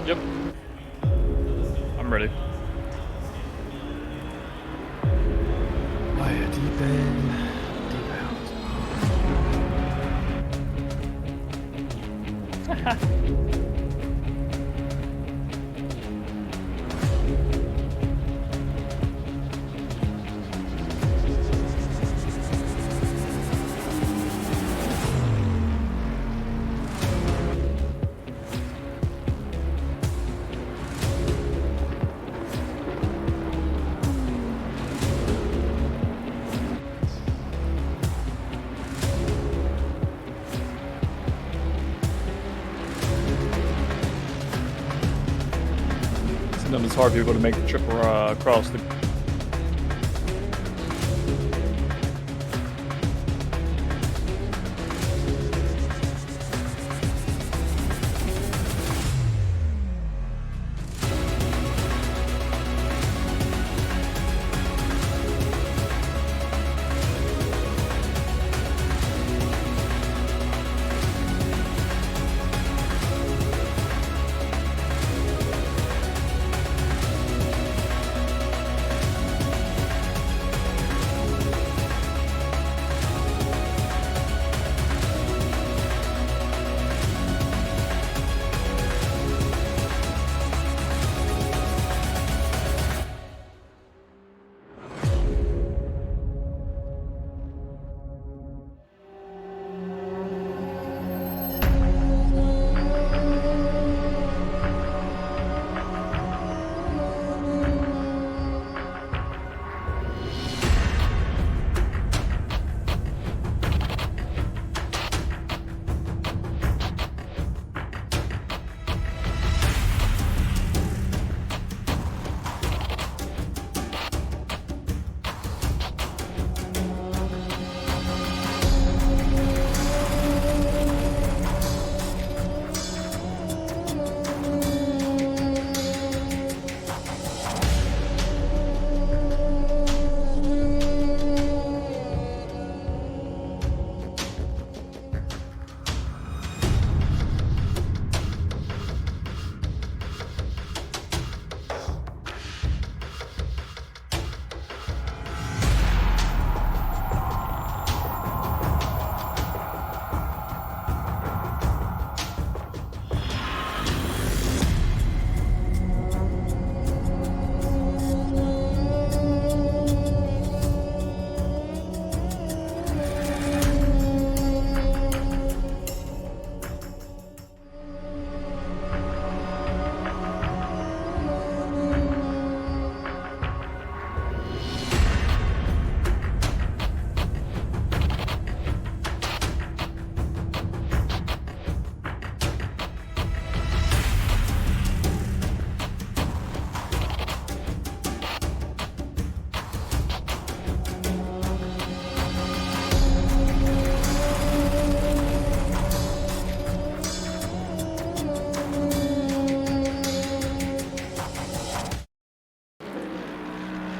Yep. I'm ready. Oh yeah, deep in, deep out. Sometimes it's hard for people to make the trip across the.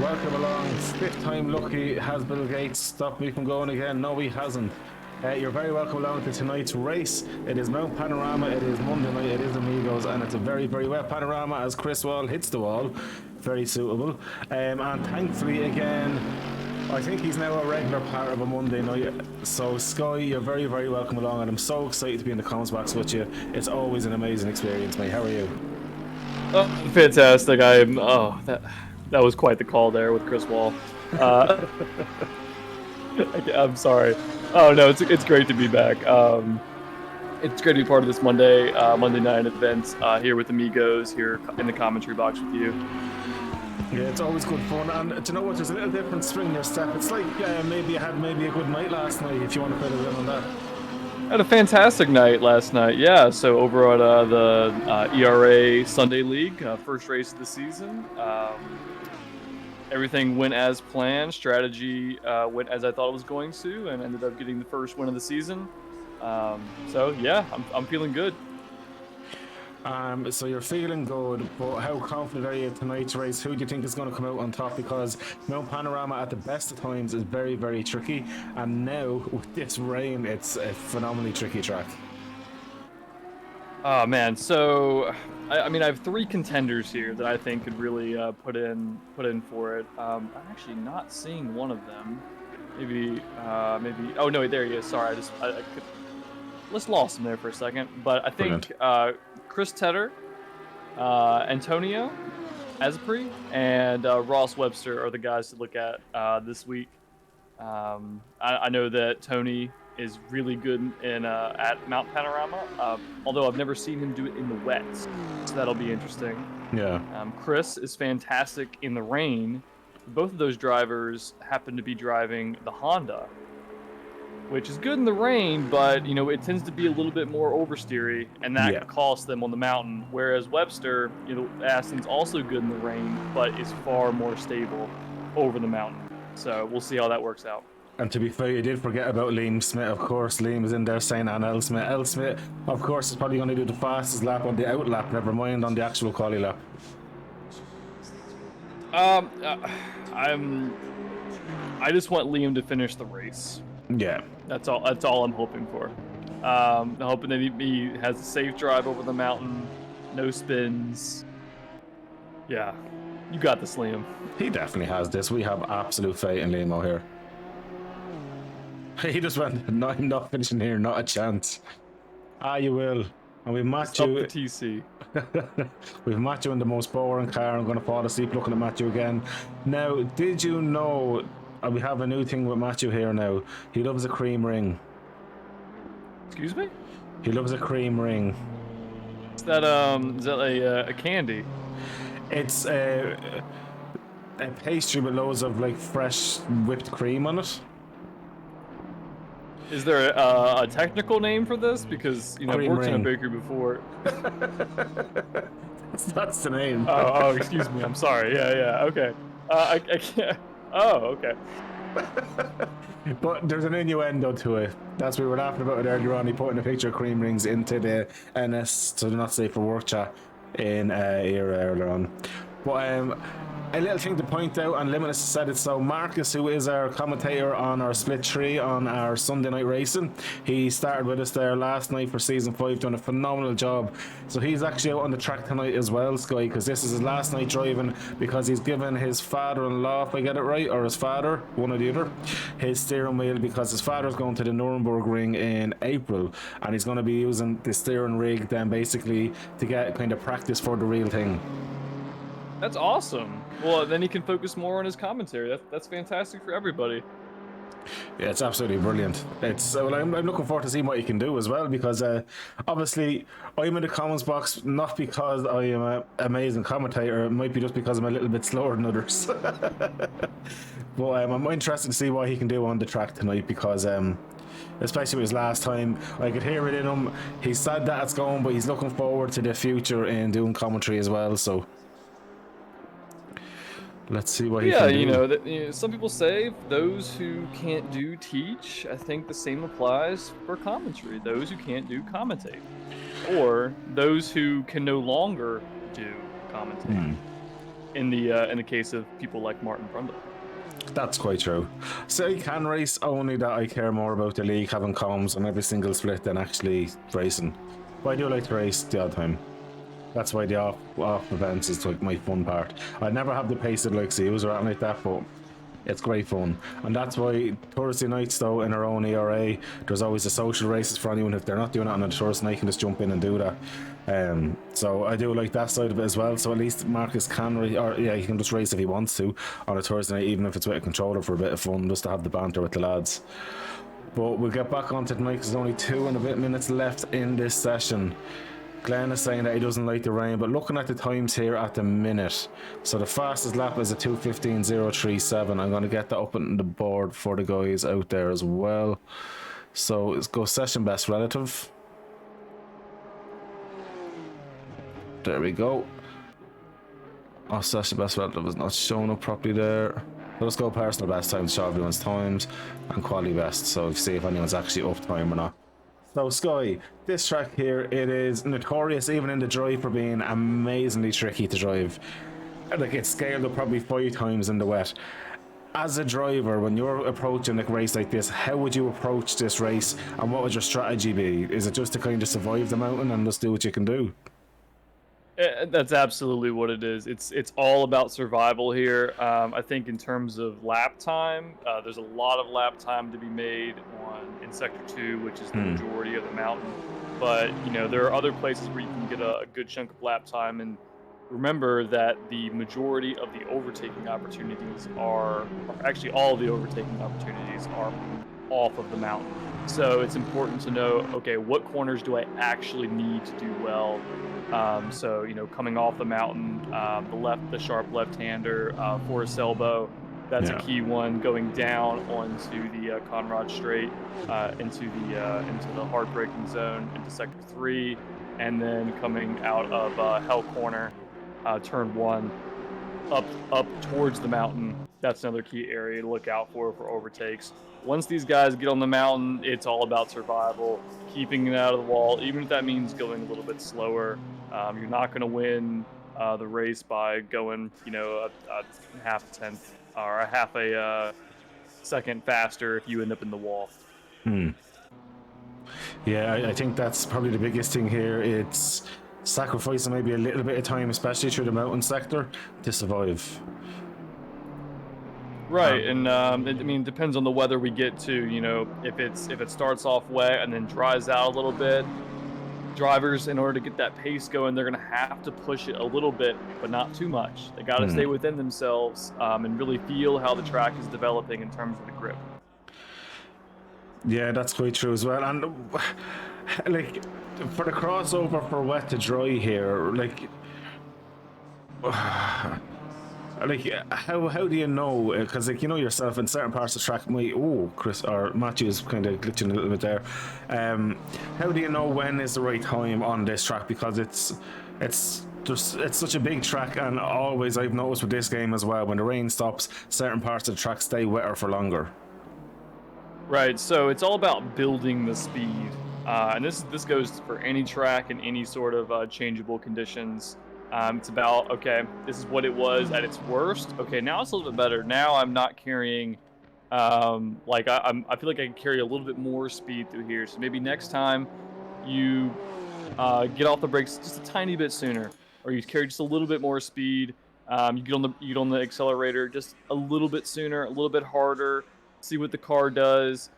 Welcome along. Fifth time lucky. Has Bill Gates stopped me from going again? No, he hasn't. You're very welcome along to tonight's race. It is Mount Panorama, it is Monday night, it is Amigos, and it's a very, very wet panorama as Chris Wall hits the wall. Very suitable. And thankfully, again, I think he's now a regular part of a Monday night. So, Sky, you're very, very welcome along, and I'm so excited to be in the comments box with you. It's always an amazing experience, mate. How are you? Oh, fantastic! That was quite the call there with Chris Wall. I'm sorry. Oh no, it's great to be back. It's great to be part of this Monday night event here with Amigos here in the commentary box with you. Yeah, it's always good fun, and do you know what? There's a little different spring in your step. It's like maybe you had a good night last night. If you want to put it in on that. I had a fantastic night last night. Yeah, so over at the ERA Sunday League, first race of the season. Everything went as planned. Strategy went as I thought it was going to, and ended up getting the first win of the season. So yeah, I'm feeling good. So you're feeling good, but how confident are you tonight's race? Who do you think is going to come out on top? Because Mount Panorama at the best of times is very, very tricky, and now with this rain, it's a phenomenally tricky track. Oh man, so I mean I have three contenders here that I think could really put in for it. I'm actually not seeing one of them. Maybe. Oh no, there he is. Sorry, I could just lost him there for a second. But I Brilliant. think Chris Tedder, Antonio Asprey, and Ross Webster are the guys to look at this week. I know that Tony is really good in at Mount Panorama, although I've never seen him do it in the wet, so that'll be interesting. Yeah. Chris is fantastic in the rain. Both of those drivers happen to be driving the Honda, which is good in the rain, but you know it tends to be a little bit more oversteery, and that costs them on the mountain. Whereas Webster, you know, Aston's also good in the rain, but is far more stable over the mountain. So we'll see how that works out. And to be fair, you did forget about Liam Smith, of course. Liam is in there saying, and L. Smith. L. Smith, of course, is probably going to do the fastest lap on the out lap, never mind on the actual quali lap. I just want Liam to finish the race. Yeah. That's all I'm hoping for. I'm hoping that he has a safe drive over the mountain, no spins. Yeah, you got this, Liam. He definitely has this. We have absolute faith in Liam here. He just went, not finishing here, not a chance. Ah, you will. And we've Matthew. Up the TC. We've Matthew in the most boring car. I'm going to fall asleep looking at Matthew again. Now, did you know we have a new thing with Matthew here now? He loves a cream ring. Excuse me? He loves a cream ring. Is that a candy? It's a pastry with loads of like fresh whipped cream on it. Is there a technical name for this? Because, you know, I've worked in a bakery before. That's the name. Oh, excuse me. I'm sorry. Yeah, okay. I can't. Oh, okay. But there's an innuendo to it. That's what we were laughing about it earlier on. He putting a picture of cream rings into the NS, so they're not safe for work chat in here earlier on. But a little thing to point out, and Limitless said it so, Marcus, who is our commentator on our Split 3 on our Sunday night racing, he started with us there last night for season 5, doing a phenomenal job. So he's actually out on the track tonight as well, Sky, because this is his last night driving, because he's given his father-in-law, if I get it right, or his father, one or the other, his steering wheel, because his father's going to the Nuremberg ring in April, and he's going to be using the steering rig then basically to get kind of practice for the real thing. That's awesome. Well, then he can focus more on his commentary. That's fantastic for everybody. Yeah, it's absolutely brilliant. It's well, I'm looking forward to seeing what you can do as well, because obviously I'm in the comments box not because I am an amazing commentator. It might be just because I'm a little bit slower than others. But I'm interested to see what he can do on the track tonight, because especially with his last time, I could hear it in him. He's sad that it's going, but he's looking forward to the future in doing commentary as well. So let's see what he can do. Yeah, you know, some people say those who can't do teach. I think the same applies for commentary. Those who can't do commentate, or those who can no longer do commentate. In the case of people like Martin Brundle. That's quite true. So I can race, only that I care more about the league having comms on every single split than actually racing. But I do like to race the odd time. That's why the off events is like my fun part. I never have the pace of like Seals or anything like that, but it's great fun. And that's why Thursday nights though in our own ERA, there's always the social races for anyone. If they're not doing it on a Thursday night, you can just jump in and do that. So I do like that side of it as well. So at least Marcus can he can just race if he wants to on a Thursday night, even if it's with a controller, for a bit of fun, just to have the banter with the lads. But we'll get back onto tonight because there's only 2 and a bit minutes left in this session. Glenn is saying that he doesn't like the rain, but looking at the times here at the minute, so the fastest lap is a 2:15.037. I'm going to get that up on the board for the guys out there as well. So let's go session best relative. There we go. Oh, session best relative is not showing up properly there. So let's go personal best time to show everyone's times, and quality best, so see if anyone's actually up time or not. So Sky, this track here, it is notorious even in the drive for being amazingly tricky to drive. Like, it's scaled up probably 5 times in the wet. as a driver, when you're approaching a race like this, how would you approach this race, and what would your strategy be? Is it just to kind of survive the mountain and just do what you can do? That's absolutely what it is. It's all about survival here. I think in terms of lap time, there's a lot of lap time to be made in Sector 2, which is the majority of the mountain. But there are other places where you can get a good chunk of lap time, and remember that the majority of the overtaking opportunities or actually all of the overtaking opportunities are off of the mountain. So it's important to know, okay, what corners do I actually need to do well? So coming off the mountain, the sharp left-hander, Forest Elbow, that's a key one. Going down onto the Conrad Straight, into the hard braking zone, into Sector 3, and then coming out of Hell Corner, Turn 1, up towards the mountain. That's another key area to look out for overtakes. Once these guys get on the mountain, it's all about survival, keeping it out of the wall, even if that means going a little bit slower. You're not going to win the race by going, a half a tenth or a half a second faster if you end up in the wall. Yeah, I think that's probably the biggest thing here. It's sacrificing maybe a little bit of time, especially through the mountain sector, to survive. Right, and it depends on the weather we get to. If it starts off wet and then dries out a little bit, drivers, in order to get that pace going, they're gonna have to push it a little bit, but not too much. They got to stay within themselves and really feel how the track is developing in terms of the grip. Yeah, that's quite true as well. And like for the crossover for wet to dry here, like how do you know? Because yourself, in certain parts of the track, Chris or Matthew's kind of glitching a little bit there. How do you know when is the right time on this track? Because it's such a big track, and always I've noticed with this game as well, when the rain stops, certain parts of the track stay wetter for longer. Right, so it's all about building the speed, and this goes for any track and any sort of changeable conditions. It's about, okay, this is what it was at its worst. Okay, now it's a little bit better. Now I'm not carrying, I feel like I can carry a little bit more speed through here. So maybe next time you get off the brakes just a tiny bit sooner, or you carry just a little bit more speed. You get on the accelerator just a little bit sooner, a little bit harder. See what the car does.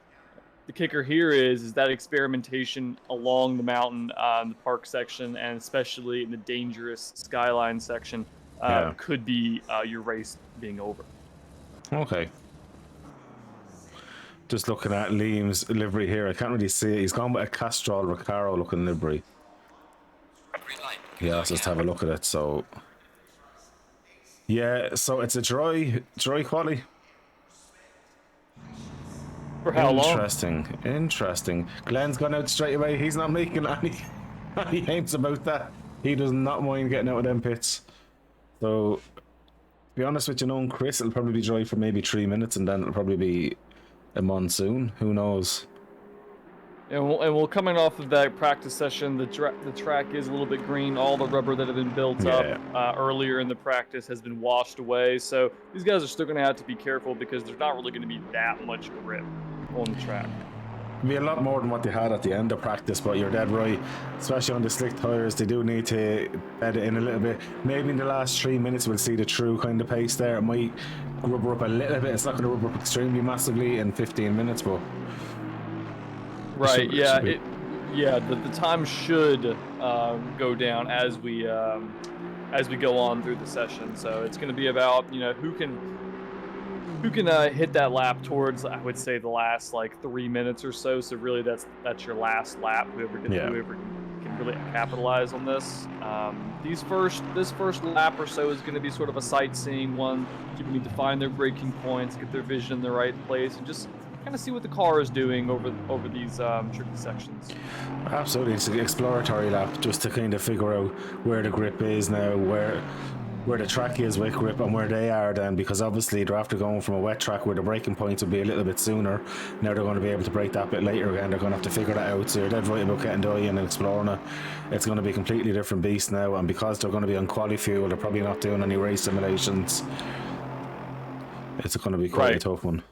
The kicker here is that experimentation along the mountain, the park section, and especially in the dangerous skyline section, could be your race being over. Okay. Just looking at Liam's livery here, I can't really see it. He's gone with a Castrol Recaro looking livery. Yeah, let's just have a look at it. So, yeah, so it's a dry quali. For how long? Interesting. Glenn's gone out straight away. He's not making any aims about that. He does not mind getting out of them pits. So, to be honest with you, knowing Chris, it'll probably be dry for maybe 3 minutes, and then it'll probably be a monsoon. Who knows? And we'll coming off of that practice session, the track is a little bit green. All the rubber that had been built up earlier in the practice has been washed away. So these guys are still going to have to be careful, because there's not really going to be that much grip on the track. It'll be a lot more than what they had at the end of practice, but you're dead right. Especially on the slick tires, they do need to bed it in a little bit. Maybe in the last 3 minutes we'll see the true kind of pace there. It might rubber up a little bit. It's not going to rubber up extremely massively in 15 minutes, but... Right, the time should go down as we go on through the session. So it's going to be about who can hit that lap towards, I would say, the last 3 minutes or so. So really that's your last lap. Whoever can really capitalize on this. This first lap or so is going to be sort of a sightseeing one. People need to find their braking points, get their vision in the right place, and just kind of see what the car is doing over these tricky sections. Absolutely, it's an exploratory lap just to kind of figure out where the grip is now, where the track is with grip, and where they are then, because obviously they're after going from a wet track where the braking points will be a little bit sooner. Now they're going to be able to brake that bit later again. They're going to have to figure that out. So you're dead right about getting dying and exploring it. It's going to be a completely different beast now, and because they're going to be on quali fuel, they're probably not doing any race simulations. it's going to be quite a tough one.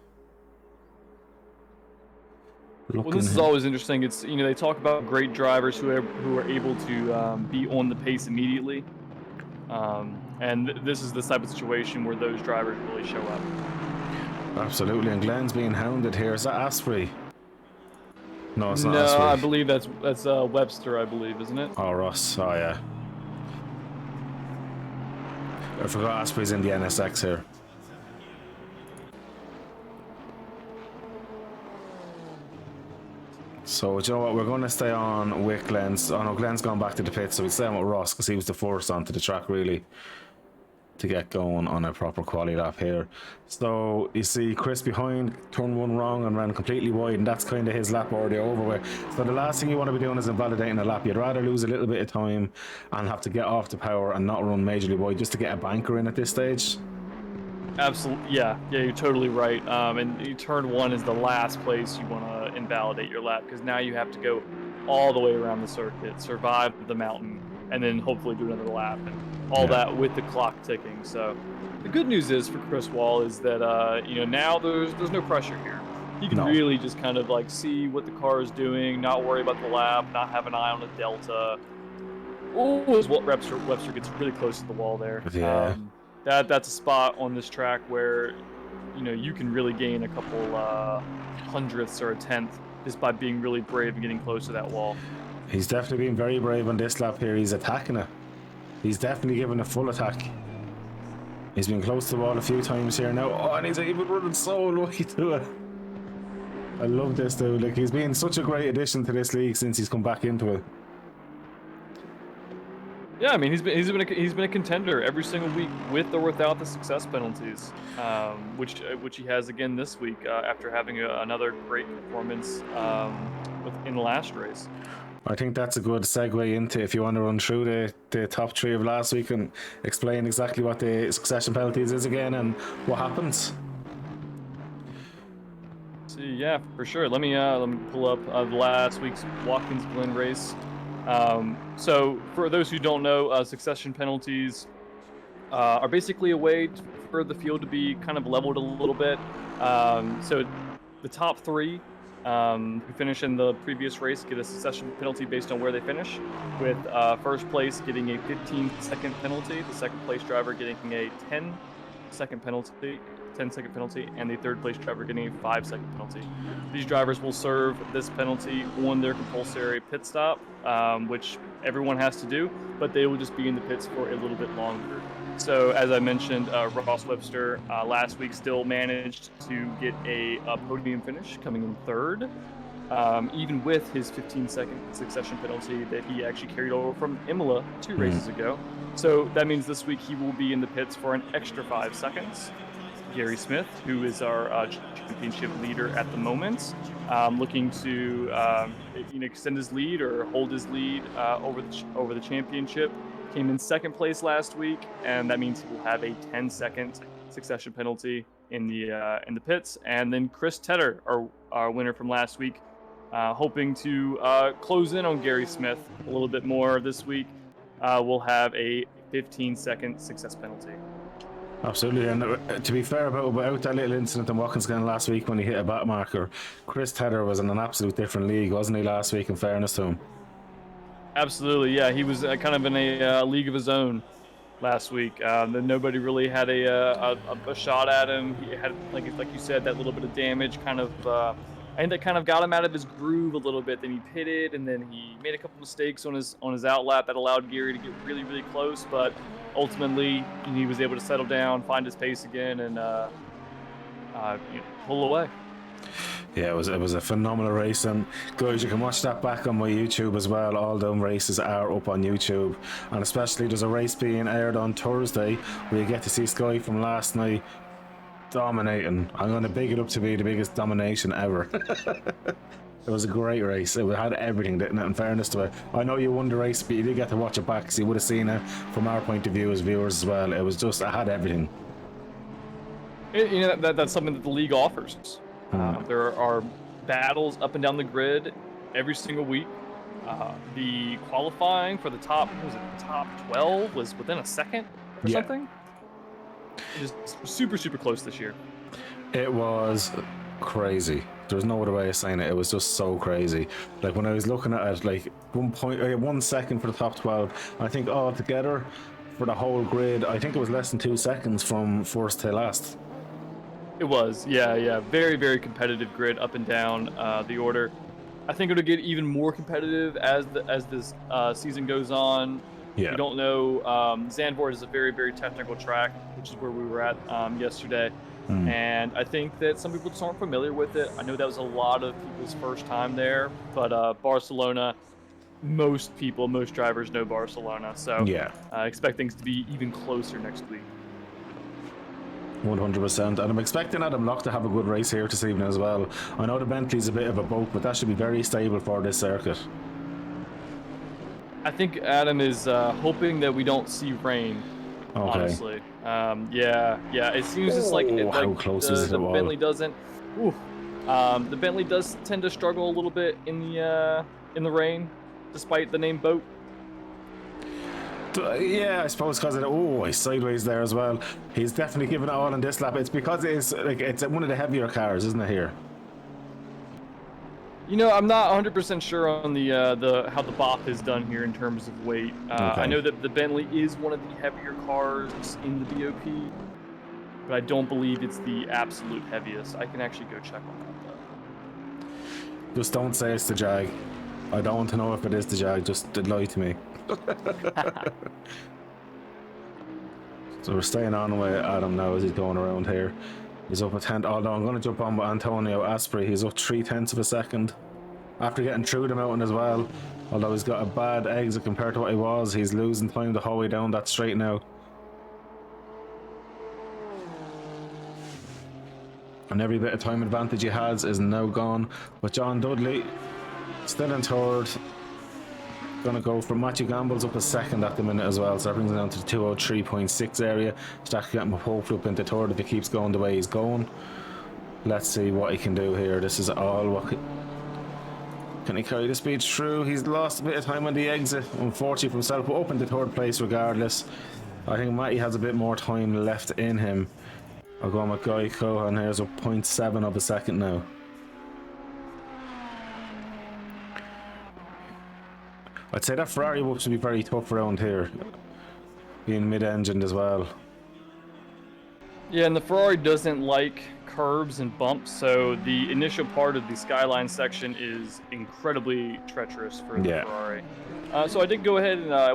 Well, this is always interesting. It's, you know, they talk about great drivers who are able to be on the pace immediately, and this is the type of situation where those drivers really show up. Absolutely, and Glenn's being hounded here. Is that Asprey? No, it's not No, Asprey. I believe that's Webster, I believe, isn't it? Oh, Ross. Oh, yeah. I forgot Asprey's in the NSX here. So, do you know what? We're going to stay on with Glenn's. Oh, no, Glenn's gone back to the pit, so we stay on with Ross because he was the first onto the track, really, to get going on a proper quali lap here. So, you see Chris behind, turned one wrong and ran completely wide, and that's kind of his lap already over with. So, the last thing you want to be doing is invalidating a lap. You'd rather lose a little bit of time and have to get off the power and not run majorly wide just to get a banker in at this stage. Absolutely, yeah, you're totally right. And turn one is the last place you want to invalidate your lap, because now you have to go all the way around the circuit, survive the mountain, and then hopefully do another lap, and all that with the clock ticking. So the good news is for Chris Wall is that you know, now there's no pressure here. He can really just kind of like see what the car is doing, not worry about the lap, not have an eye on the delta. Oh, as Webster gets really close to the wall there. Yeah. That's a spot on this track where, you know, you can really gain a couple hundredths or a tenth just by being really brave and getting close to that wall. He's definitely been very brave on this lap here. He's attacking it. He's definitely given a full attack. He's been close to the wall a few times here now. Oh, and he's even running so lucky to it. I love this dude. Like, he's been such a great addition to this league since he's come back into it. Yeah, I mean, he's been a contender every single week with or without the success penalties, which he has again this week after having another great performance in the last race. I think that's a good segue into, if you want to run through the top three of last week and explain exactly what the succession penalties is again and what happens. See, yeah, for sure. Let me pull up the last week's Watkins Glen race. So for those who don't know, succession penalties are basically a way for the field to be kind of leveled a little bit. So the top three who finish in the previous race get a succession penalty based on where they finish, with first place getting a 15-second penalty, the second place driver getting a 10-second penalty, and the third place driver getting a 5-second penalty. These drivers will serve this penalty on their compulsory pit stop, which everyone has to do, but they will just be in the pits for a little bit longer. So as I mentioned, Ross Webster last week still managed to get a podium finish, coming in third, even with his 15-second succession penalty that he actually carried over from Imola 2 races ago. So that means this week he will be in the pits for an extra 5 seconds. Gary Smith, who is our championship leader at the moment, looking to extend his lead or hold his lead over the championship, came in second place last week, and that means he will have a 10-second succession penalty in the pits. And then Chris Tedder, our winner from last week, hoping to close in on Gary Smith a little bit more this week, will have a 15-second success penalty. Absolutely, and to be fair about that little incident in Watkins Glen last week when he hit a back marker, Chris Tedder was in an absolute different league, wasn't he, last week, in fairness to him? Absolutely, yeah. He was kind of in a league of his own last week. Then nobody really had a shot at him. He had, like you said, that little bit of damage, kind of. I think that kind of got him out of his groove a little bit. Then he pitted, and then he made a couple mistakes on his outlap that allowed Gary to get really, really close. But ultimately, he was able to settle down, find his pace again, and pull away. Yeah, it was a phenomenal race, and guys, you can watch that back on my YouTube as well. All them races are up on YouTube, and especially there's a race being aired on Thursday where you get to see Sky from last night dominating. I'm going to big it up to be the biggest domination ever. It was a great race. It had everything, didn't it? In fairness to it, I know you won the race, but you did get to watch it back, so you would have seen it from our point of view as viewers as well. It had everything. That's something that the league offers. There are battles up and down the grid every single week. The qualifying for the top 12 was within a second or something. It is super, super close this year. It was crazy. There's no other way of saying it. It was just so crazy. Like when I was looking at it, like 1 second for the top 12. I think all together for the whole grid, I think it was less than 2 seconds from first to last. It was, yeah. Very, very competitive grid up and down the order. I think it'll get even more competitive as this season goes on. Yeah. You don't know. Zandvoort is a very, very technical track, which is where we were at yesterday. And I think that some people just aren't familiar with it. I know that was a lot of people's first time there, but Barcelona, most drivers know Barcelona. So Yeah. Expect things to be even closer next week. 100%, and I'm expecting Adam Locke to have a good race here this evening as well. I know the Bentley's a bit of a boat, but that should be very stable for this circuit. I think Adam is hoping that we don't see rain. Okay. Honestly, yeah. It seems just like how close is it the to the Bentley wall? doesn't. The Bentley does tend to struggle a little bit in the rain, despite the name boat. Yeah, I suppose because he's sideways there as well. He's definitely giving it all in this lap. It's because it's one of the heavier cars, isn't it here? You know, I'm not 100% sure on the how the BOP is done here in terms of weight. I know that the Bentley is one of the heavier cars in the BOP, but I don't believe it's the absolute heaviest. I can actually go check on that though. Just don't say it's the Jag. I don't want to know if it is the Jag. Just lie to me. So we're staying on with Adam now as he's going around here. He's up a tenth, although I'm going to jump on with Antonio Asprey. He's up 0.3 of a second after getting through the mountain as well. Although he's got a bad exit compared to what he was, he's losing time the whole way down that straight now. And every bit of time advantage he has is now gone. But John Dudley still in third. Gonna go for Matthew Gamble's up a second at the minute as well, so that brings it down to the 203.6 area. Stack getting hopefully up into third if he keeps going the way he's going. Let's see what he can do here. This is all what can he carry the speed through? He's lost a bit of time on the exit, unfortunately for himself, but up into third place regardless. I think Matty has a bit more time left in him. I'll go on with Guy Cohen. Here's a 0.7 of a second now. I'd say that Ferrari whoops would be very tough around here, being mid-engined as well. Yeah, and the Ferrari doesn't like curves and bumps, so the initial part of the Skyline section is incredibly treacherous for the Ferrari. So I did go ahead and I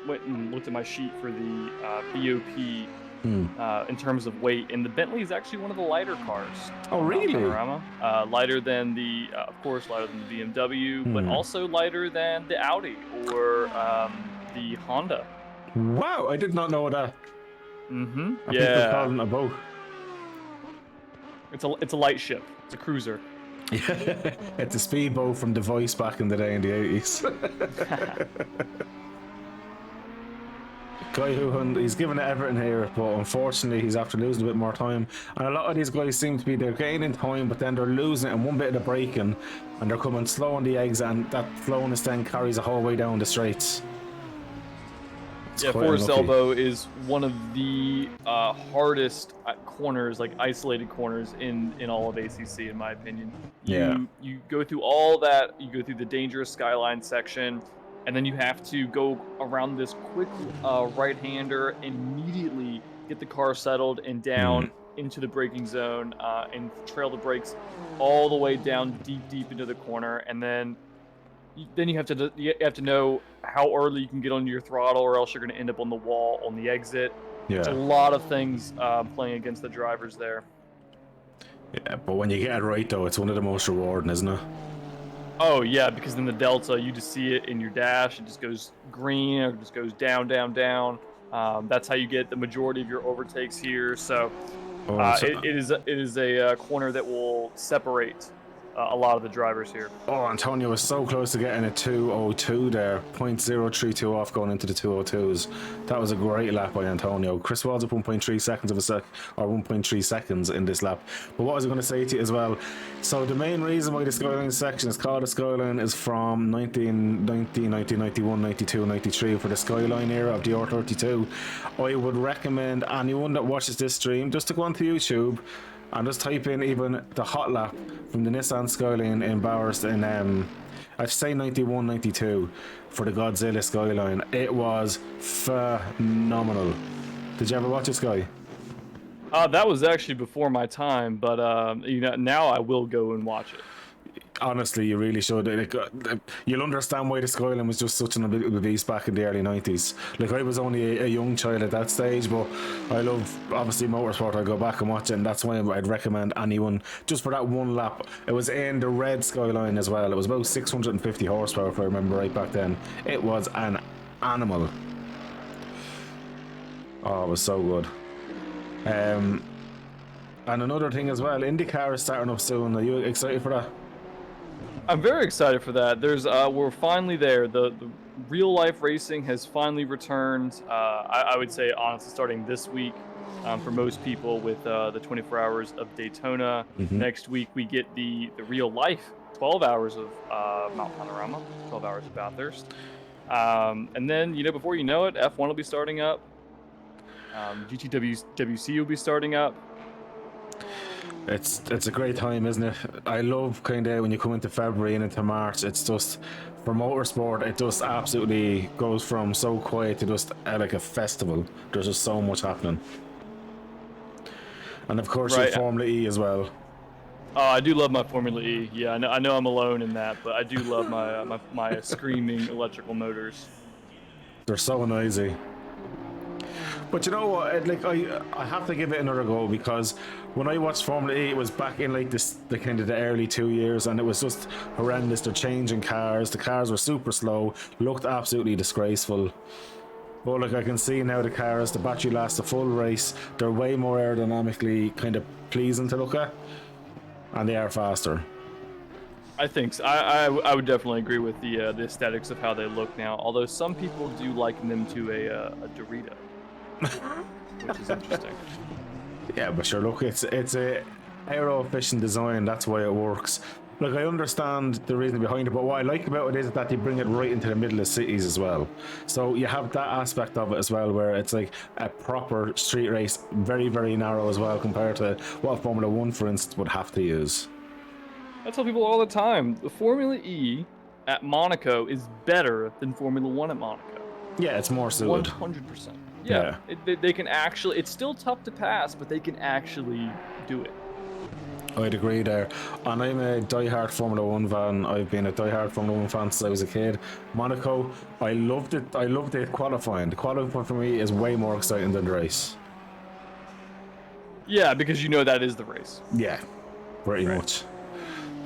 went and looked at my sheet for the BOP in terms of weight, and the Bentley is actually one of the lighter cars. Oh, really? Lighter than the, of course, lighter than the BMW, but also lighter than the Audi or the Honda. Wow, I did not know that. Mm-hmm. People call them a boat. It's a light ship. It's a cruiser. Yeah, it's a speedboat from the Voice back in the day in the 80s. Guy who he's given it everything here, but unfortunately he's after losing a bit more time. And a lot of these guys seem to be, they're gaining time, but then they're losing it in one bit of the braking, and they're coming slow on the exit, and that slowness then carries the whole way down the straights. Yeah, Forest Elbow is one of the hardest corners, like isolated corners in all of ACC, in my opinion. You go through all that, you go through the dangerous Skyline section, and then you have to go around this quick right-hander, immediately get the car settled and down into the braking zone, and trail the brakes all the way down deep into the corner, and then you have to know how early you can get on your throttle, or else you're going to end up on the wall on the exit. There's a lot of things playing against the drivers there. Yeah, but when you get it right, though, it's one of the most rewarding, isn't it? Oh yeah, because in the Delta, you just see it in your dash. It just goes green, or it just goes down. That's how you get the majority of your overtakes here. So it is a corner that will separate a lot of the drivers here. Oh, Antonio was so close to getting a 2:02 there, 0.032 off going into the 2:02s. That was a great lap by Antonio. Chris Wald's up 1.3 seconds of a sec, or 1.3 seconds in this lap. But what was I going to say to you as well? So the main reason why the Skyline section is called a Skyline is from 1990, 1991, 92, 93 for the Skyline era of the R32. I would recommend anyone that watches this stream just to go onto YouTube And just type in even the hot lap from the Nissan Skyline in Bowers in I'd say 91, 92 for the Godzilla Skyline. It was phenomenal. Did you ever watch it, Sky? That was actually before my time, but you know, now I will go and watch it. Honestly, you really should. You'll understand why the Skyline was just such an unbelievable beast back in the early 90s. Like, I was only a young child at that stage, but I love, obviously, motorsport. I'll go back and watch it, and that's why I'd recommend anyone, just for that one lap. It was in the red Skyline as well. It was about 650 horsepower, if I remember right back then. It was an animal. Oh, it was so good. And another thing as well, IndyCar is starting up soon. Are you excited for that? I'm very excited for that. We're finally there. The real life racing has finally returned. I would say honestly starting this week for most people with the 24 hours of Daytona. Next week we get the real life 12 hours of Mount Panorama, 12 hours of Bathurst. And then, you know, before you know it, F1 will be starting up. GTWC will be starting up. It's a great time, isn't it? I love kind of when you come into February and into March. It's just, for motorsport, it just absolutely goes from so quiet to just like a festival. There's just so much happening. And of course, your Formula E as well. Oh, I do love my Formula E. Yeah, I know I'm alone in that, but I do love my screaming electrical motors. They're so noisy. But you know what? Like, I have to give it another go, because when I watched Formula E, it was back in like the kind of the early 2 years, and it was just horrendous. They're changing cars. The cars were super slow, looked absolutely disgraceful. But like, I can see now the cars, the battery lasts a full race. They're way more aerodynamically kind of pleasing to look at, and they are faster. I think so. I would definitely agree with the aesthetics of how they look now. Although some people do liken them to a Dorito. Which is interesting. Yeah, but sure, look, it's a aero efficient design. That's why it works. Like, I understand the reason behind it, but what I like about it is that they bring it right into the middle of cities as well. So you have that aspect of it as well, where it's like a proper street race, very, very narrow as well, compared to what Formula 1, for instance, would have to use. I tell people all the time, the Formula E at Monaco is better than Formula 1 at Monaco. Yeah, it's more suited. 100%. Yeah. They can actually, it's still tough to pass, but they can actually do it. I'd agree there. And I'm a diehard Formula 1 fan. I've been a diehard Formula 1 fan since I was a kid. Monaco, I loved it. I loved the qualifying. The qualifying for me is way more exciting than the race. Yeah, because you know that is the race. Yeah, pretty much.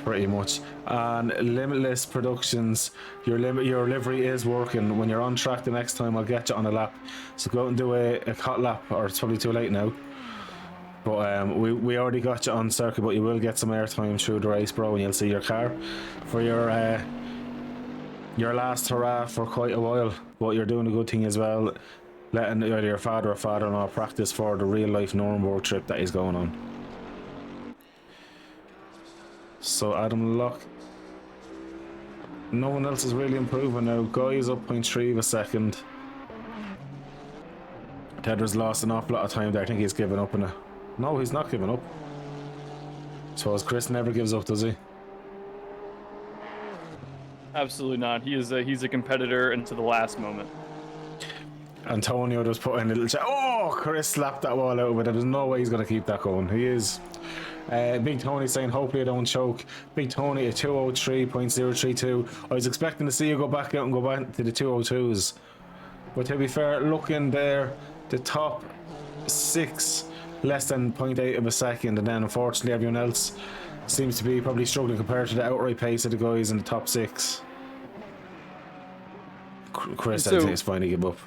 Pretty much. And Limitless Productions, your livery is working. When you're on track the next time, I'll get you on a lap. So go out and do a hot lap, or it's probably too late now. But we already got you on circuit, but you will get some airtime through the race, bro, and you'll see your car for your last hurrah for quite a while. But you're doing a good thing as well, letting either your father or father-in-law practice for the real-life Nuremberg trip that he's going on. So Adam Locke, no one else is really improving now. Guy is up 0.3 of a second. Tedder's lost an awful lot of time there. I think he's given up in a... No, he's not giving up. So as Chris never gives up, does he? Absolutely not. He's a competitor into the last moment. Antonio just put in a little chat. Oh, Chris slapped that wall out of it. There's no way he's going to keep that going. He is. Big Tony saying, hopefully I don't choke. Big Tony at 203.032. I was expecting to see you go back out and go back to the 202s. But to be fair, looking there, the top 6, less than 0.8 of a second. And then unfortunately everyone else seems to be probably struggling compared to the outright pace of the guys in the top 6. Chris, I think it's fine to give up.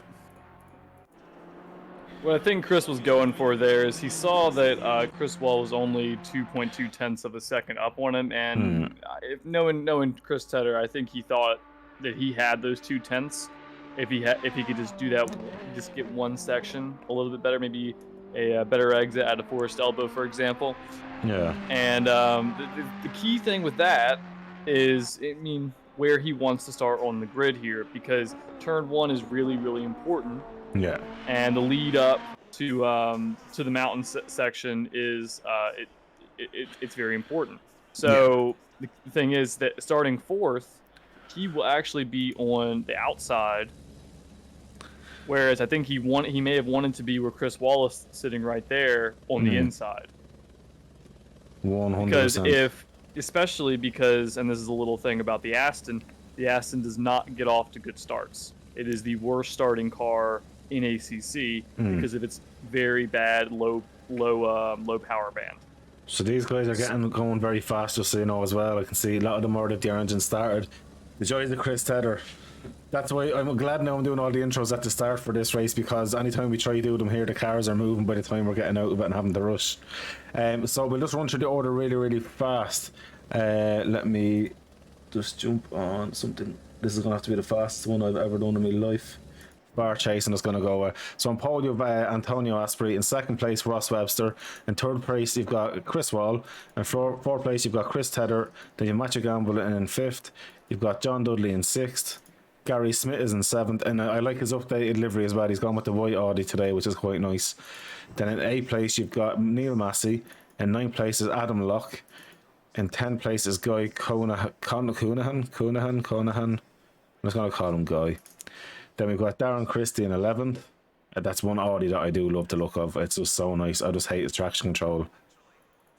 What I think Chris was going for there is he saw that Chris Wall was only 2.2 tenths of a second up on him, and if knowing Chris Tedder, I think he thought that he had those 2 tenths. If he could just do that, just get one section a little bit better, maybe a better exit at a forced elbow, for example. Yeah. And the key thing with that is, I mean, where he wants to start on the grid here, because turn 1 is really, really important. Yeah. And the lead up to the mountain section is it's very important. So the thing is that starting 4th, he will actually be on the outside, whereas I think he may have wanted to be where Chris Wallace sitting right there on the inside. 100%. Because especially because, and this is a little thing about the Aston does not get off to good starts. It is the worst starting car in ACC because of its very bad low power band. So these guys are going very fast, just so you know as well. I can see a lot of them already their engine started. The joys of Chris Tedder. That's why I'm glad now I'm doing all the intros at the start for this race, because anytime we try to do them here, the cars are moving by the time we're getting out of it and having to rush. So we'll just run through the order really fast. Let me just jump on something. This is going to have to be the fastest one I've ever done in my life. Bar chasing is going to go. So on pole you've Antonio Asprey. In second place Ross Webster. In third place you've got Chris Wall. In fourth place you've got Chris Tedder. Then you've Matthew Gamble in fifth. You've got John Dudley in sixth. Gary Smith is in seventh, and I like his updated livery as well. He's gone with the white Audi today, which is quite nice. Then in 8th place you've got Neil Massey. In 9th place is Adam Locke. In 10th place is Guy Conahan. I'm just going to call him Guy. Then we've got Darren Christie in 11th. That's one Audi that I do love the look of. It's just so nice. I just hate its traction control.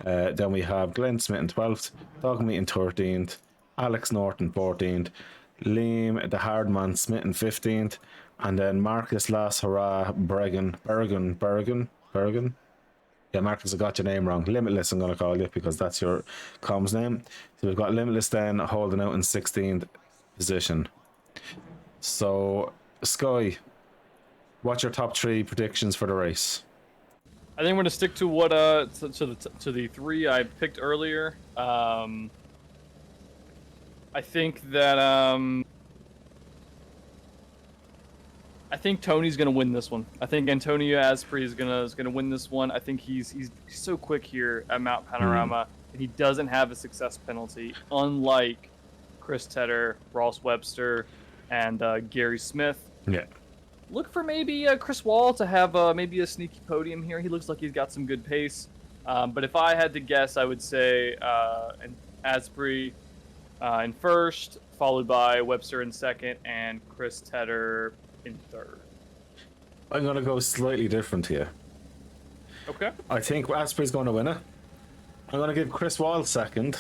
Then we have Glenn Smith in 12th. Dogmeat in 13th. Alex Norton 14th. Liam the Hardman Smith in 15th. And then Marcus Las Hurrah Bergen. Yeah, Marcus, I got your name wrong. Limitless, I'm going to call you because that's your comms name. So we've got Limitless then holding out in 16th position. So, Sky, what's your top 3 predictions for the race? I think I'm going to stick to what to the 3 I picked earlier. I think that I think Tony's gonna win this one. I think Antonio Asprey is gonna win this one. I think he's so quick here at Mount Panorama, and he doesn't have a success penalty, unlike Chris Tedder, Ross Webster, and Gary Smith. Yeah. Look for maybe Chris Wall to have maybe a sneaky podium here. He looks like he's got some good pace. But if I had to guess, I would say Asprey in first, followed by Webster in second, and Chris Tedder in third. I'm going to go slightly different here. Okay. I think Asprey's going to win it. I'm going to give Chris Wall second,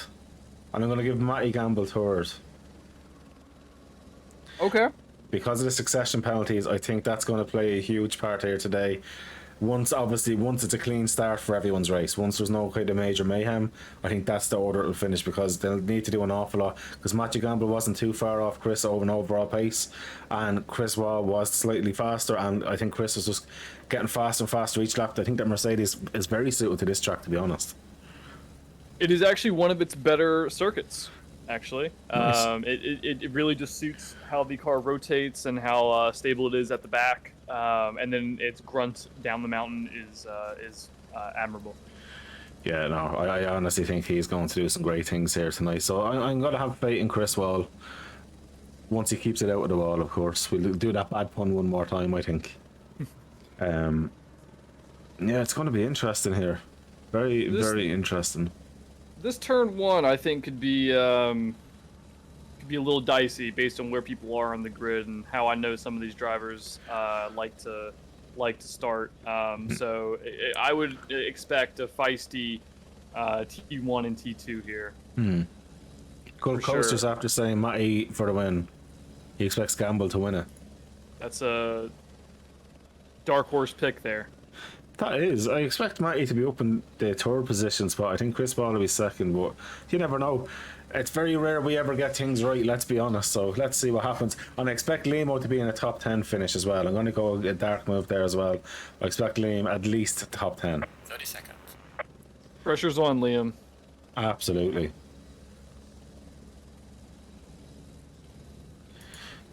and I'm going to give Matty Gamble third. Okay. Because of the succession penalties, I think that's going to play a huge part here today. Once it's a clean start for everyone's race, once there's no kind of major mayhem, I think that's the order it'll finish, because they'll need to do an awful lot, because Matthew Gamble wasn't too far off Chris over an overall pace, and Chris Wall was slightly faster, and I think Chris was just getting faster and faster each lap. I think that Mercedes is very suited to this track, to be honest. It is actually one of its better circuits, actually. Nice. It really just suits how the car rotates and how stable it is at the back. And then its grunt down the mountain is admirable. Yeah, no, I honestly think he's going to do some great things here tonight. So I'm going to have faith in Chris Wall. Once he keeps it out of the wall, of course. We'll do that bad pun one more time, I think. Yeah, it's going to be interesting here. Very interesting. This turn 1, I think, could be a little dicey based on where people are on the grid and how I know some of these drivers like to start. So I would expect a feisty T1 and T2 here. Cool Coasters sure. After saying Matty for the win, he expects Gamble to win it. That's a dark horse pick there. That is. I expect Matty to be up in the third position spot. I think Chris Ball will be second, but you never know. It's very rare we ever get things right, let's be honest. So let's see what happens. And I expect Limo to be in a top 10 finish as well. I'm going to go a dark move there as well. I expect Liam at least top 10. 30 seconds. Pressure's on, Liam. Absolutely.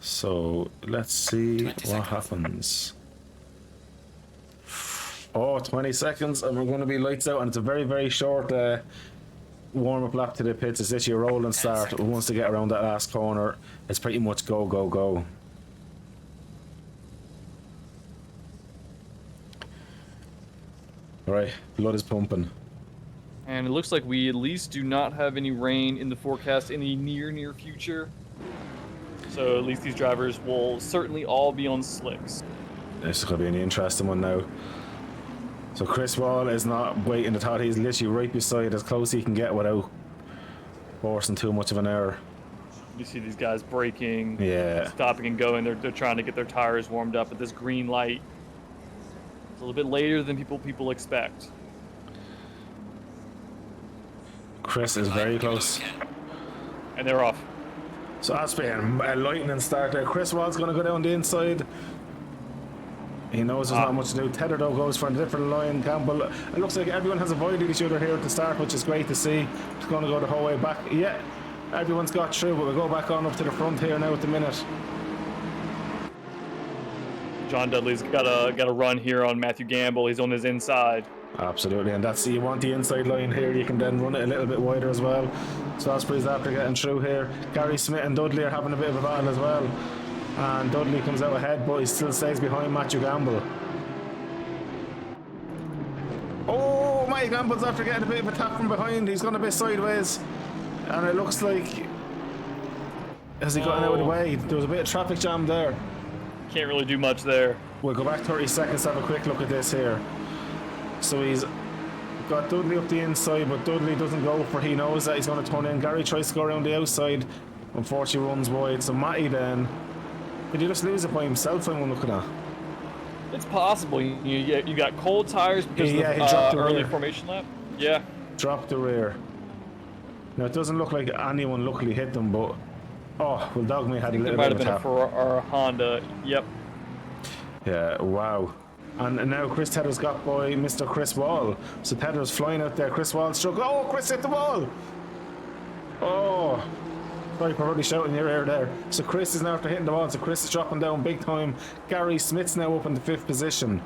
So let's see what happens. Oh, 20 seconds and we're going to be lights out, and it's a very short warm-up lap to the pits. It's literally a rolling start. Once they get around that last corner, it's pretty much go. Alright, blood is pumping. And it looks like we at least do not have any rain in the forecast in the near future. So at least these drivers will certainly all be on slicks. This is going to be an interesting one now. So Chris Wall is not waiting at all. He's literally right beside as close as he can get without forcing too much of an error. You see these guys braking, Yeah. stopping and going. They're trying to get their tires warmed up at this green light. It's a little bit later than people expect. Chris is very close. And they're off. So that's been a lightning start there. Chris Wall's going to go down the inside. He knows there's not much to do. Tether though goes for a different line. Campbell, it looks like everyone has avoided each other here at the start, which is great to see. It's going to go the whole way back. Yeah, everyone's got through, but we'll go back on up to the front here now at the minute. John Dudley's got a run here on Matthew Gamble. He's on his inside. Absolutely, and that's, you want the inside line here, you can then run it a little bit wider as well. So Osprey's after getting through here. Gary Smith and Dudley are having a bit of a battle as well. And Dudley comes out ahead, but he still stays behind Matthew Gamble. Oh, Matthew Gamble's after getting a bit of a tap from behind. He's going a bit sideways. And it looks like, has he gotten out of the way? There was a bit of traffic jam there. Can't really do much there. We'll go back 30 seconds to have a quick look at this here. So he's got Dudley up the inside, but Dudley doesn't go for, he knows that he's going to turn in. Gary tries to go around the outside, unfortunately runs wide. So Matty then, did he just lose it by himself? I'm looking at. It's possible. You got cold tires because Yeah, of he dropped the the early rear. formation lap. Yeah. Dropped the rear. Now it doesn't look like anyone luckily hit them, but oh, well, Dogme had a There little might bit have of a been tap. for our Honda. Yep. Yeah, wow. And now Chris Tedder's got by Mr. Chris Wall. So Tedder's flying out there. Chris Wall struck. Oh, Chris hit the wall. Oh. Sorry for probably shouting in your ear there. So Chris is now after hitting the wall. So Chris is dropping down big time. Gary Smith's now up in the 5th position.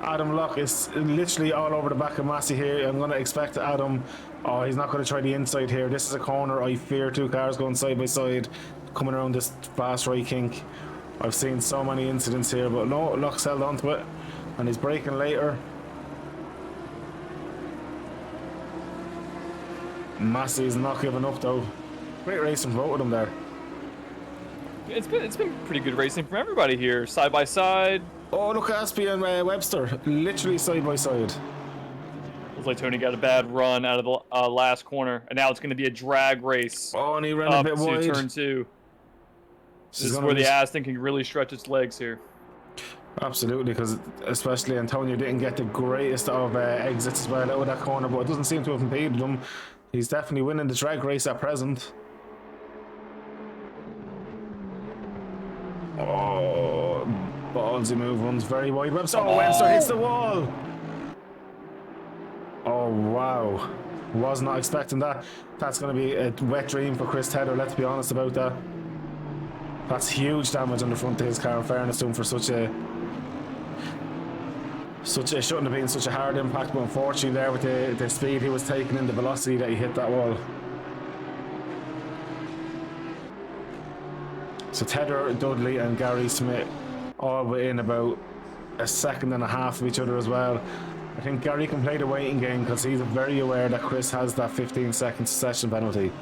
Adam Locke is literally all over the back of Massey here. I'm going to expect Adam. Oh, he's not going to try the inside here. This is a corner. I fear two cars going side by side, coming around this fast right kink. I've seen so many incidents here, but no, Locke's held onto it. And he's braking later. Massey's not giving up though. Great racing from both of them there. It's been pretty good racing from everybody here, side by side. Oh, look at Aspie and Webster, literally side by side. Looks like Tony got a bad run out of the last corner, and now it's going to be a drag race. Oh, and he ran a up bit to wide. turn 2. This is where the Aston can really stretch its legs here. Absolutely, because especially Antonio didn't get the greatest of exits as well out of that corner, but it doesn't seem to have impeded him. He's definitely winning the drag race at present. Oh, ballsy move, runs very wide. Webster, oh, Webster hits the wall. Oh, wow. Was not expecting that. That's going to be a wet dream for Chris Tedder, let's be honest about that. That's huge damage on the front of his car, in fairness to him, for such a shouldn't have been such a hard impact, but unfortunately there with the speed he was taking and the velocity that he hit that wall. So Tedder, Dudley and Gary Smith all within about a second and a half of each other as well. I think Gary can play the waiting game because he's very aware that Chris has that 15-second session penalty.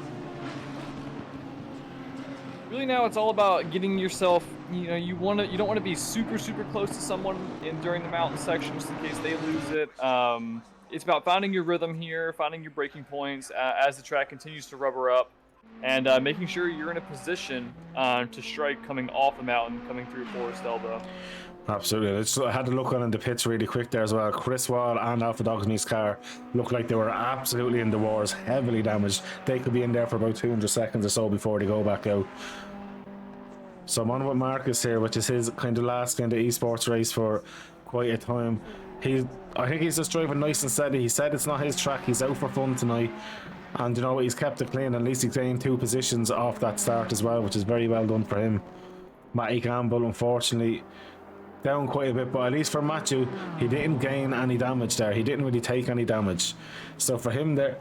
Really now it's all about getting yourself, you don't want to be super close to someone during the mountain section just in case they lose it. It's about finding your rhythm here, finding your braking points as the track continues to rubber up, and making sure you're in a position to strike coming off the mountain, coming through Forest Elbow. Absolutely. I had to look on in the pits really quick there as well. Chris Wall and Alpha Dogme's car looked like they were absolutely in the wars, heavily damaged. They could be in there for about 200 seconds or so before they go back out. So I'm on with Marcus here, which is his kind of last kind of esports race for quite a time. I think he's just driving nice and steady. He said it's not his track, he's out for fun tonight. And you know what, he's kept it clean. At least he's gained 2 positions off that start as well, which is very well done for him. Matty Campbell, unfortunately, down quite a bit, but at least for Matthew, he didn't gain any damage there. He didn't really take any damage. So for him there,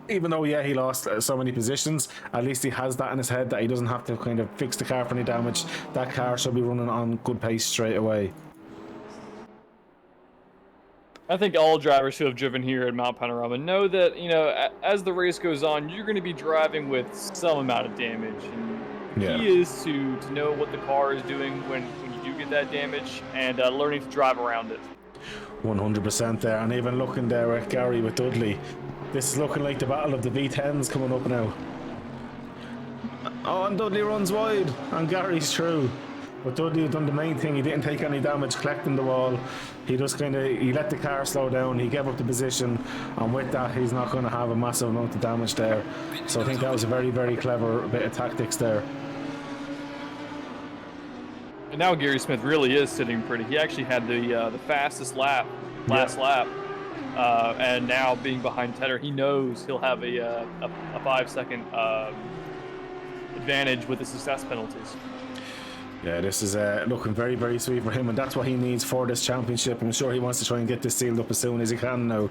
even though, yeah, he lost so many positions, at least he has that in his head that he doesn't have to kind of fix the car for any damage. That car should be running on good pace straight away. I think all drivers who have driven here at Mount Panorama know that, as the race goes on, you're going to be driving with some amount of damage. And the Yeah. key is to know what the car is doing when you do get that damage and learning to drive around it. 100% there. And even looking there at Gary with Dudley, this is looking like the battle of the V10s coming up now. Oh, and Dudley runs wide, and Gary's through. But Dudley had done the main thing. He didn't take any damage collecting the wall. He just he let the car slow down. He gave up the position, and with that, he's not going to have a massive amount of damage there. So I think that was a very, very clever bit of tactics there. And now Gary Smith really is sitting pretty. He actually had the fastest lap, last lap. And now being behind Tedder, he knows he'll have a 5-second advantage with the success penalties. Yeah, this is looking very, very sweet for him, and that's what he needs for this championship. I'm sure he wants to try and get this sealed up as soon as he can now,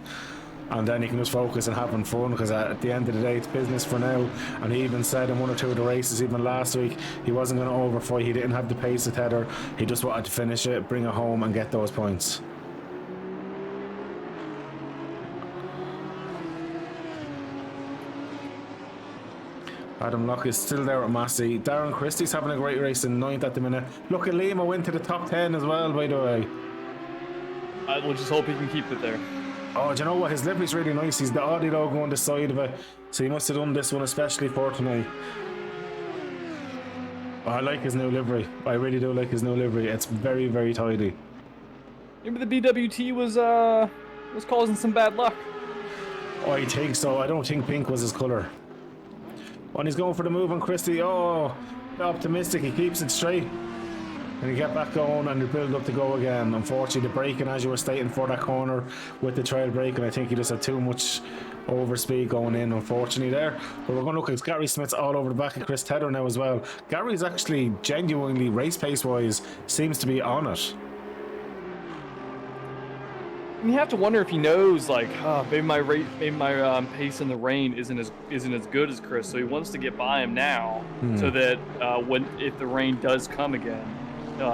and then he can just focus on having fun, because at the end of the day, it's business for now. And he even said in one or two of the races, even last week, he wasn't going to overfight. He didn't have the pace of Tedder. He just wanted to finish it, bring it home, and get those points. Adam Locke is still there at Massey. Darren Christie's having a great race in 9th at the minute. Look at Lima went to the top 10 as well, by the way. We'll just hope he can keep it there. Oh, do you know what? His livery's really nice. He's the Audi logo on the side of it. So he must have done this one especially for tonight. Oh, I like his new livery. I really do like his new livery. It's very, very tidy. Maybe the BWT was causing some bad luck. Oh, I think so. I don't think pink was his colour. And he's going for the move on Christie. Oh, optimistic. He keeps it straight. And he get back going and he build up to go again. Unfortunately, the braking, as you were stating, for that corner with the trail braking, I think he just had too much overspeed going in, unfortunately, there. But we're going to look at Gary Smith's all over the back of Chris Tedder now as well. Gary's actually genuinely, race pace wise, seems to be on it. You have to wonder if he knows, like, maybe my pace in the rain isn't as good as Chris, so he wants to get by him now, so that if the rain does come again,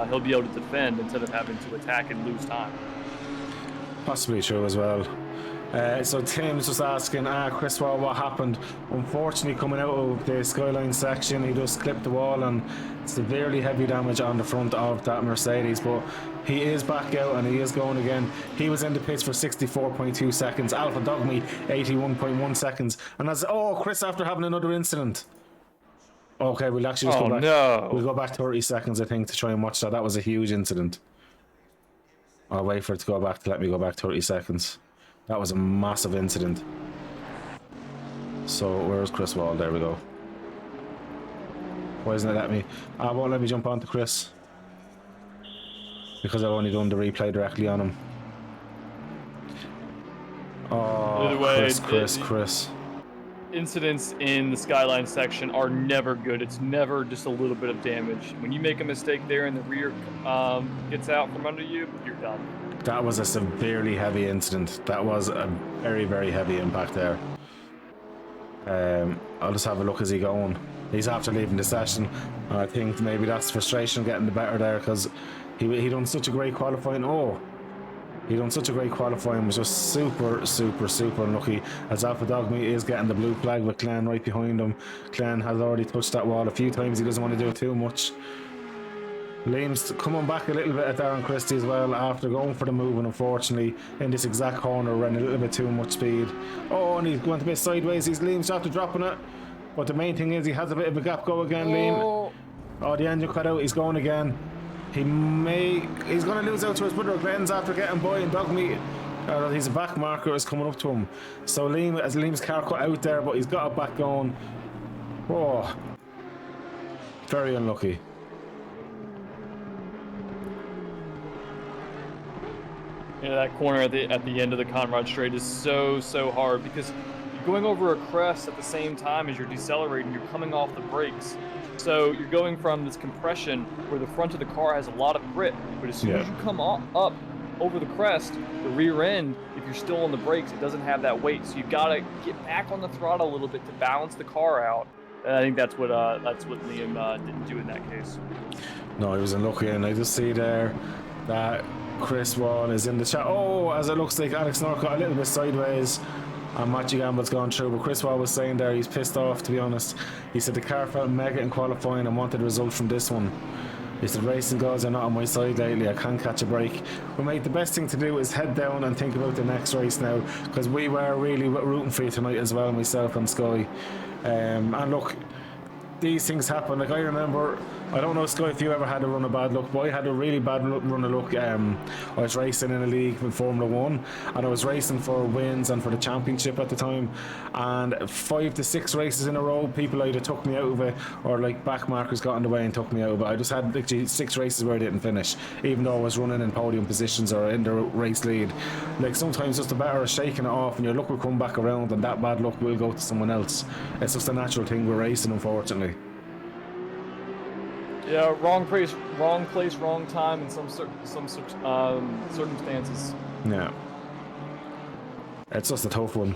he'll be able to defend instead of having to attack and lose time. Possibly true as well. So Tim's just asking, Chris, what happened? Unfortunately, coming out of the Skyline section, he just clipped the wall and severely heavy damage on the front of that Mercedes, but he is back out and he is going again. He was in the pits for 64.2 seconds, Alpha Dogme 81.1 seconds, and Chris after having another incident. Okay, we'll actually just go back. No. We'll go back 30 seconds, I think, to try and watch that. That was a huge incident. I'll wait for it to go back to let me go back 30 seconds. That was a massive incident. So where's Chris Wall? There we go. Why isn't it letting me? It won't let me jump onto Chris, because I've only done the replay directly on him. Oh, Either way, Chris. Incidents in the Skyline section are never good. It's never just a little bit of damage. When you make a mistake there and the rear gets out from under you, you're done. That was a severely heavy incident. That was a very, very heavy impact there. I'll just have a look as he's going. He's after leaving the session. And I think maybe that's frustration getting the better there, because he done such a great qualifying. He done such a great qualifying, was just super, super, super unlucky, as Alpha Dogme is getting the blue flag with Clan right behind him. Clan has already touched that wall a few times. He doesn't want to do it too much. Liam's coming back a little bit at Darren Christie as well after going for the move, and unfortunately in this exact corner ran a little bit too much speed. Oh, and he's going a bit sideways. Liam's after dropping it, but the main thing is he has a bit of a gap. Go again, Liam. Oh, the engine cut out. He's going again. He's going to lose out to his brother Glenn's after getting by, and Dogme, his back marker is coming up to him. So Liam's car cut out there, but he's got it back going. Oh, very unlucky. That corner at the end of the Conrad Straight is so hard, because you're going over a crest at the same time as you're decelerating. You're coming off the brakes, so you're going from this compression where the front of the car has a lot of grip, but as soon as you come up over the crest, the rear end, if you're still on the brakes, it doesn't have that weight. So you gotta get back on the throttle a little bit to balance the car out. And I think that's what Liam didn't do in that case. No, he was unlucky, and I just see there that Chris Wall is in the chat. Oh, as it looks like Alex Norcott a little bit sideways. And Matthew Gamble's gone through, but Chris Wall was saying there he's pissed off, to be honest. He said the car felt mega in qualifying and wanted a result from this one. He said racing gods are not on my side lately, I can't catch a break. Well mate, the best thing to do is head down and think about the next race now, because we were really rooting for you tonight as well, myself and Sky. And look, these things happen. Like I remember, I don't know Sky if you ever had a run of bad luck, but I had a really bad run of luck. I was racing in a league in Formula 1 and I was racing for wins and for the championship at the time, and 5 to 6 races in a row people either took me out of it or like back markers got in the way and took me out of it. I just had literally 6 races where I didn't finish, even though I was running in podium positions or in the race lead. Like sometimes just a matter of shaking it off and your luck will come back around and that bad luck will go to someone else. It's just a natural thing with racing, unfortunately. Yeah, wrong place, wrong time in some circumstances. Yeah, it's just a tough one,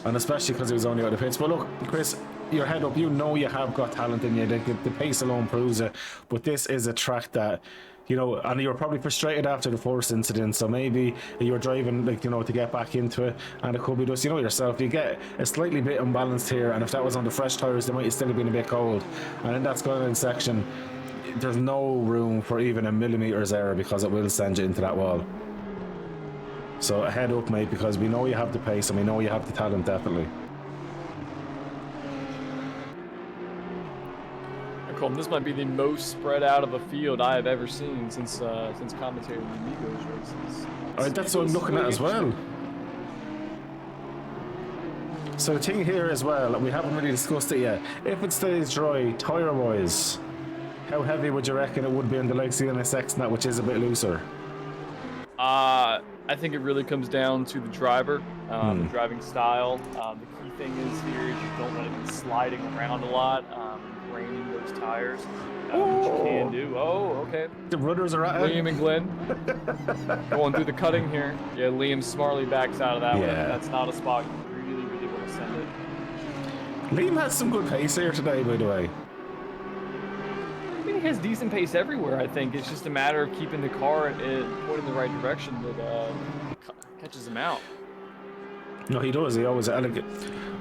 and especially because he was only out of pits. But look, Chris, your head up. You know you have got talent in you. The pace alone proves it. But this is a track that, you know, and you were probably frustrated after the first incident, so maybe you were driving, like, you know, to get back into it, and it could be just, you know yourself, you get a slightly bit unbalanced here, and if that was on the fresh tyres, they might still have been a bit cold. And in that skyline section, there's no room for even a millimetre's error because it will send you into that wall. So a head up, mate, because we know you have the pace and we know you have the talent, definitely. This might be the most spread out of a field I have ever seen since commentating the Amigos races. Alright, that's what I'm looking at as well. So the thing here as well, we haven't really discussed it yet. If it stays dry, tyre wise, how heavy would you reckon it would be on the likes of the NSX and that, which is a bit looser? I think it really comes down to the driver, the driving style. The key thing is here is you don't want to be sliding around a lot. Raining those tires, which you can do. Oh, okay. The rudders are at Liam and Glenn going through the cutting here. Yeah, Liam smartly backs out of that one. That's not a spot you really want to send it. Liam has some good pace here today, by the way. I mean, he has decent pace everywhere, I think. It's just a matter of keeping the car pointed in the right direction that catches him out. No, he does. He always elegant.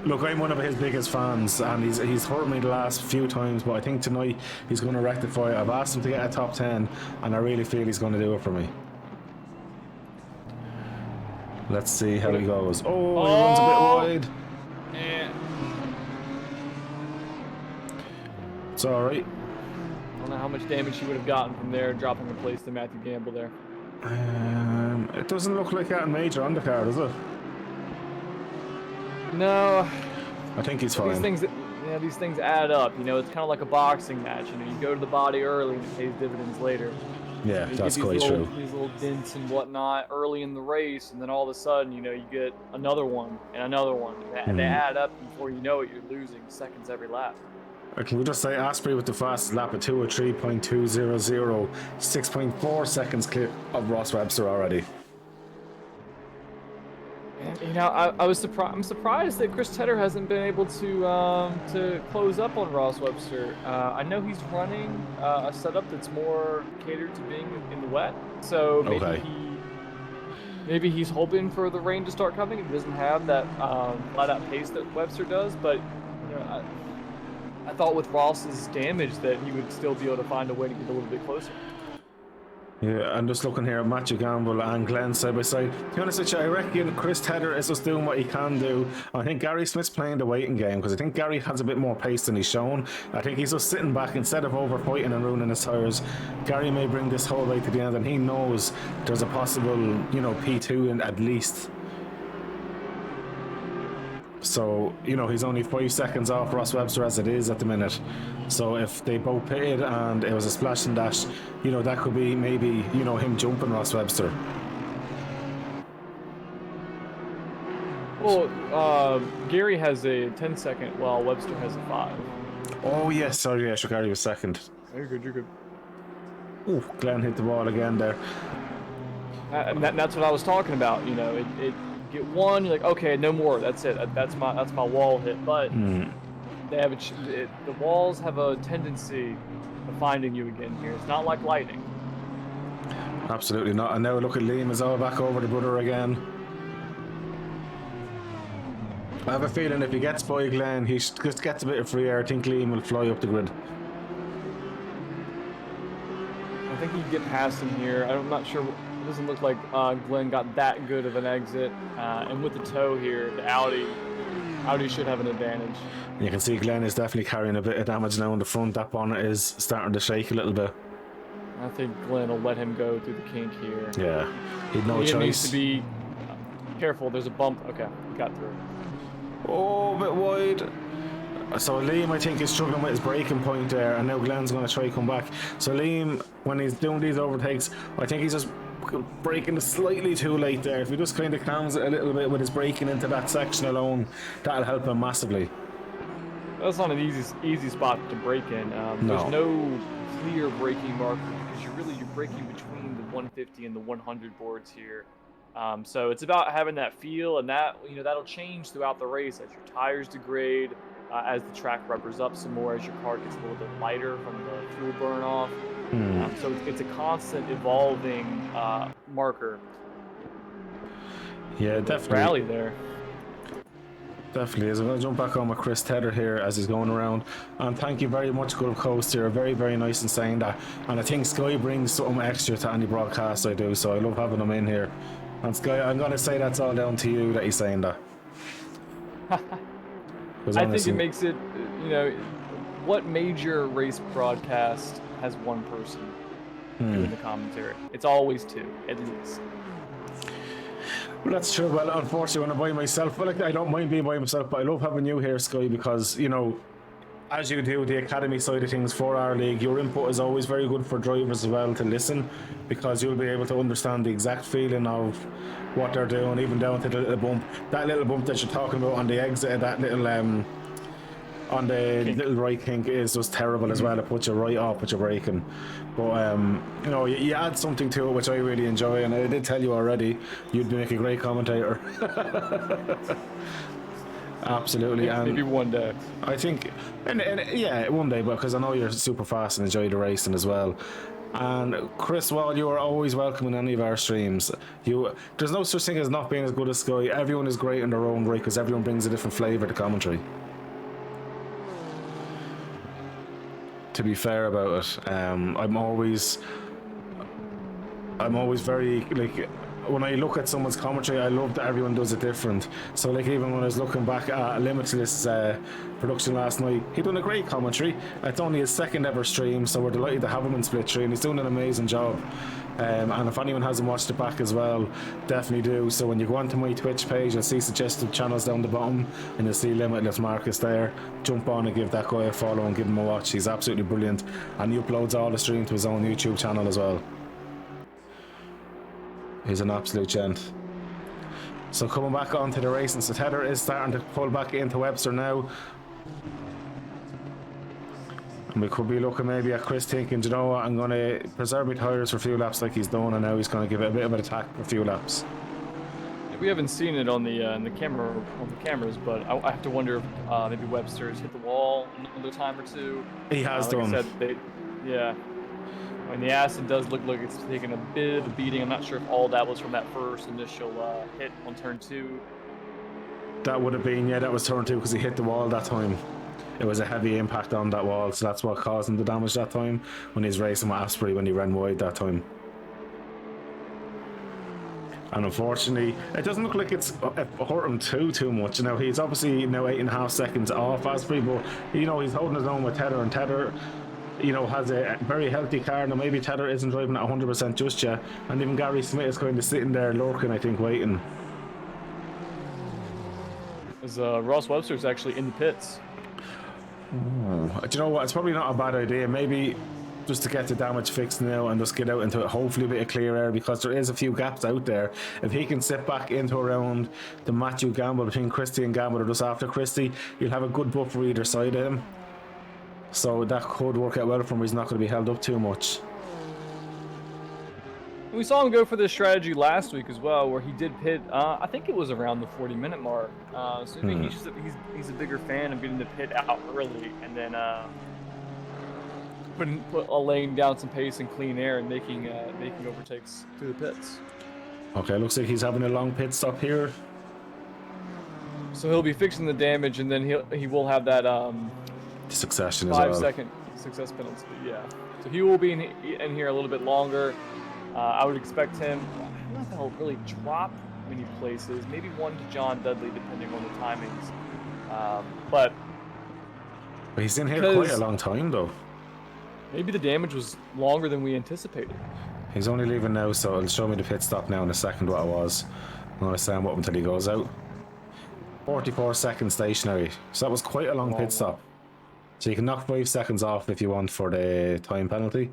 Look, I'm one of his biggest fans, and he's hurt me the last few times, but I think tonight he's going to rectify it. I've asked him to get a top 10, and I really feel he's going to do it for me. Let's see how he goes. Oh, he runs a bit wide. Yeah. It's all right. I don't know how much damage he would have gotten from there, dropping a place to Matthew Gamble there. It doesn't look like that in major on the car, does it? No, I think he's fine. These things add up. You know, it's kind of like a boxing match. You know, you go to the body early and it pays dividends later. Yeah, you that's get quite true. These little dents and whatnot early in the race, and then all of a sudden, you know, you get another one and another one, and they add up. Before you know it, you're losing seconds every lap. Can we just say Asprey with the fastest lap at 2:03.200, 6.4 seconds clear of Ross Webster already. You know, I'm surprised that Chris Tedder hasn't been able to close up on Ross Webster. I know he's running a setup that's more catered to being in the wet, so maybe he's hoping for the rain to start coming. He doesn't have that flat-out pace that Webster does, but you know, I thought with Ross's damage that he would still be able to find a way to get a little bit closer. Yeah, I'm just looking here at Matthew Gamble and Glenn side by side. To be honest with you, I reckon Chris Tedder is just doing what he can do. I think Gary Smith's playing the waiting game because I think Gary has a bit more pace than he's shown. I think he's just sitting back instead of overfighting and ruining his tires. Gary may bring this whole way to the end, and he knows there's a possible, you know, P2 in at least. So, you know, he's only 5 seconds off Ross Webster as it is at the minute. So if they both pitted and it was a splash and dash, you know, that could be maybe, you know, him jumping Ross Webster. Well, Gary has a 10-second while Webster has a 5. Oh, yes. Sorry, yeah, sure, Gary was second. You're good, you're good. Ooh, Glenn hit the wall again there. And that's what I was talking about, you know, it get one, you're like, okay, no more, that's it, that's my wall hit, but They have the walls have a tendency of finding you again here. It's not like lightning. Absolutely not. And now look at Liam is all back over the brother again. I have a feeling if he gets by Glenn, he just gets a bit of free air. I think Liam will fly up the grid. I think he can get past him here. I'm not sure. It doesn't look like Glenn got that good of an exit. And with the toe here, the Audi should have an advantage. You can see Glenn is definitely carrying a bit of damage now in the front. That bonnet is starting to shake a little bit. I think Glenn will let him go through the kink here. Yeah, he'd no choice. He needs to be careful. There's a bump. Okay, he got through. Oh, a bit wide. So Liam, I think, is struggling with his braking point there, and now Glenn's going to try to come back. So Liam, when he's doing these overtakes, I think he's just braking slightly too late there. If he just kind of calms it a little bit with his braking into that section alone, that'll help him massively. That's not an easy spot to brake in. No. There's no clear braking marker because you're braking between the 150 and the 100 boards here. So it's about having that feel, and that'll change throughout the race as your tires degrade, as the track rubbers up some more, as your car gets a little bit lighter from the fuel burn off. So it's a constant evolving marker. Yeah, definitely. Rally there. Definitely is. I'm going to jump back on with Chris Tedder here as he's going around. And thank you very much, Gulf Coast here. Very, very nice in saying that. And I think Sky brings something extra to any broadcast I do, so I love having him in here. And Sky, I'm going to say that's all down to you that he's saying that. I think it makes it, what major race broadcast has one person doing the commentary? It's always two, at least. Well, that's true. Well, unfortunately, when I'm by myself, I don't mind being by myself, but I love having you here, Sky, because, as you do the academy side of things for our league, your input is always very good for drivers as well to listen, because you'll be able to understand the exact feeling of what they're doing, even down to the little bump. That little bump that you're talking about on the exit of that little on the kink. Little right kink is just terrible as well. It puts you right off with your braking. But you add something to it which I really enjoy, and I did tell you already you'd make a great commentator. Absolutely. Maybe one day. I think, and yeah, one day, because I know you're super fast and enjoy the racing as well. And Chris Wall, you are always welcome in any of our streams. There's no such thing as not being as good as Sky. Everyone is great in their own right because everyone brings a different flavour to commentary. To be fair about it, I'm always very, when I look at someone's commentary, I love that everyone does it different. So even when I was looking back at Limitless production last night, he done a great commentary. It's only his second ever stream, so we're delighted to have him in split screen. He's doing an amazing job. And if anyone hasn't watched it back as well, definitely do. So when you go onto my Twitch page, you'll see suggested channels down the bottom, and you'll see Limitless Marcus there. Jump on and give that guy a follow and give him a watch. He's absolutely brilliant, and he uploads all the stream to his own YouTube channel as well. He's an absolute gent. So coming back onto the racing, so Tedder is starting to pull back into Webster now. And we could be looking maybe at Chris thinking, you know what, I'm going to preserve my tyres for a few laps like he's done, and now he's going to give it a bit of an attack for a few laps. We haven't seen it on the cameras, but I have to wonder if maybe Webster's hit the wall another time or two. He has done. Like I said, yeah. I mean, the acid does look like it's taken a bit of a beating. I'm not sure if all that was from that first initial hit on turn 2. That would have been, yeah, that was turn 2 because he hit the wall that time. It was a heavy impact on that wall, so that's what caused him the damage that time when he's racing with Asprey when he ran wide that time. And unfortunately, it doesn't look like it's hurt him too much. He's obviously now 8.5 seconds off Asprey, but he's holding his own with Tedder, and Tedder has a very healthy car. Now maybe Tedder isn't driving at 100% just yet, and even Gary Smith is kind of sitting there lurking, I think, waiting. As Ross Webster's actually in the pits. Do you know what? It's probably not a bad idea. Maybe just to get the damage fixed now and just get out into it, hopefully a bit of clear air, because there is a few gaps out there. If he can sit back into around the Matthew Gamble between Christie and Gamble, or just after Christie, you'll have a good buffer either side of him. So that could work out well for him. He's not going to be held up too much. We saw him go for this strategy last week as well, where he did pit. I think it was around the 40-minute mark. So I think he's a bigger fan of getting the pit out early and then laying down some pace and clean air and making overtakes through the pits. Okay, looks like he's having a long pit stop here. So he'll be fixing the damage, and then he will have that succession as well. 5-second success penalty. Yeah. So he will be in here a little bit longer. I would expect him. I don't know if he'll really drop many places. Maybe one to John Dudley, depending on the timings. But he's in here quite a long time, though. Maybe the damage was longer than we anticipated. He's only leaving now, so it'll show me the pit stop now in a second what it was. I'm going to stand up until he goes out. 44 seconds stationary. So that was quite a long pit stop. So you can knock 5 seconds off if you want for the time penalty.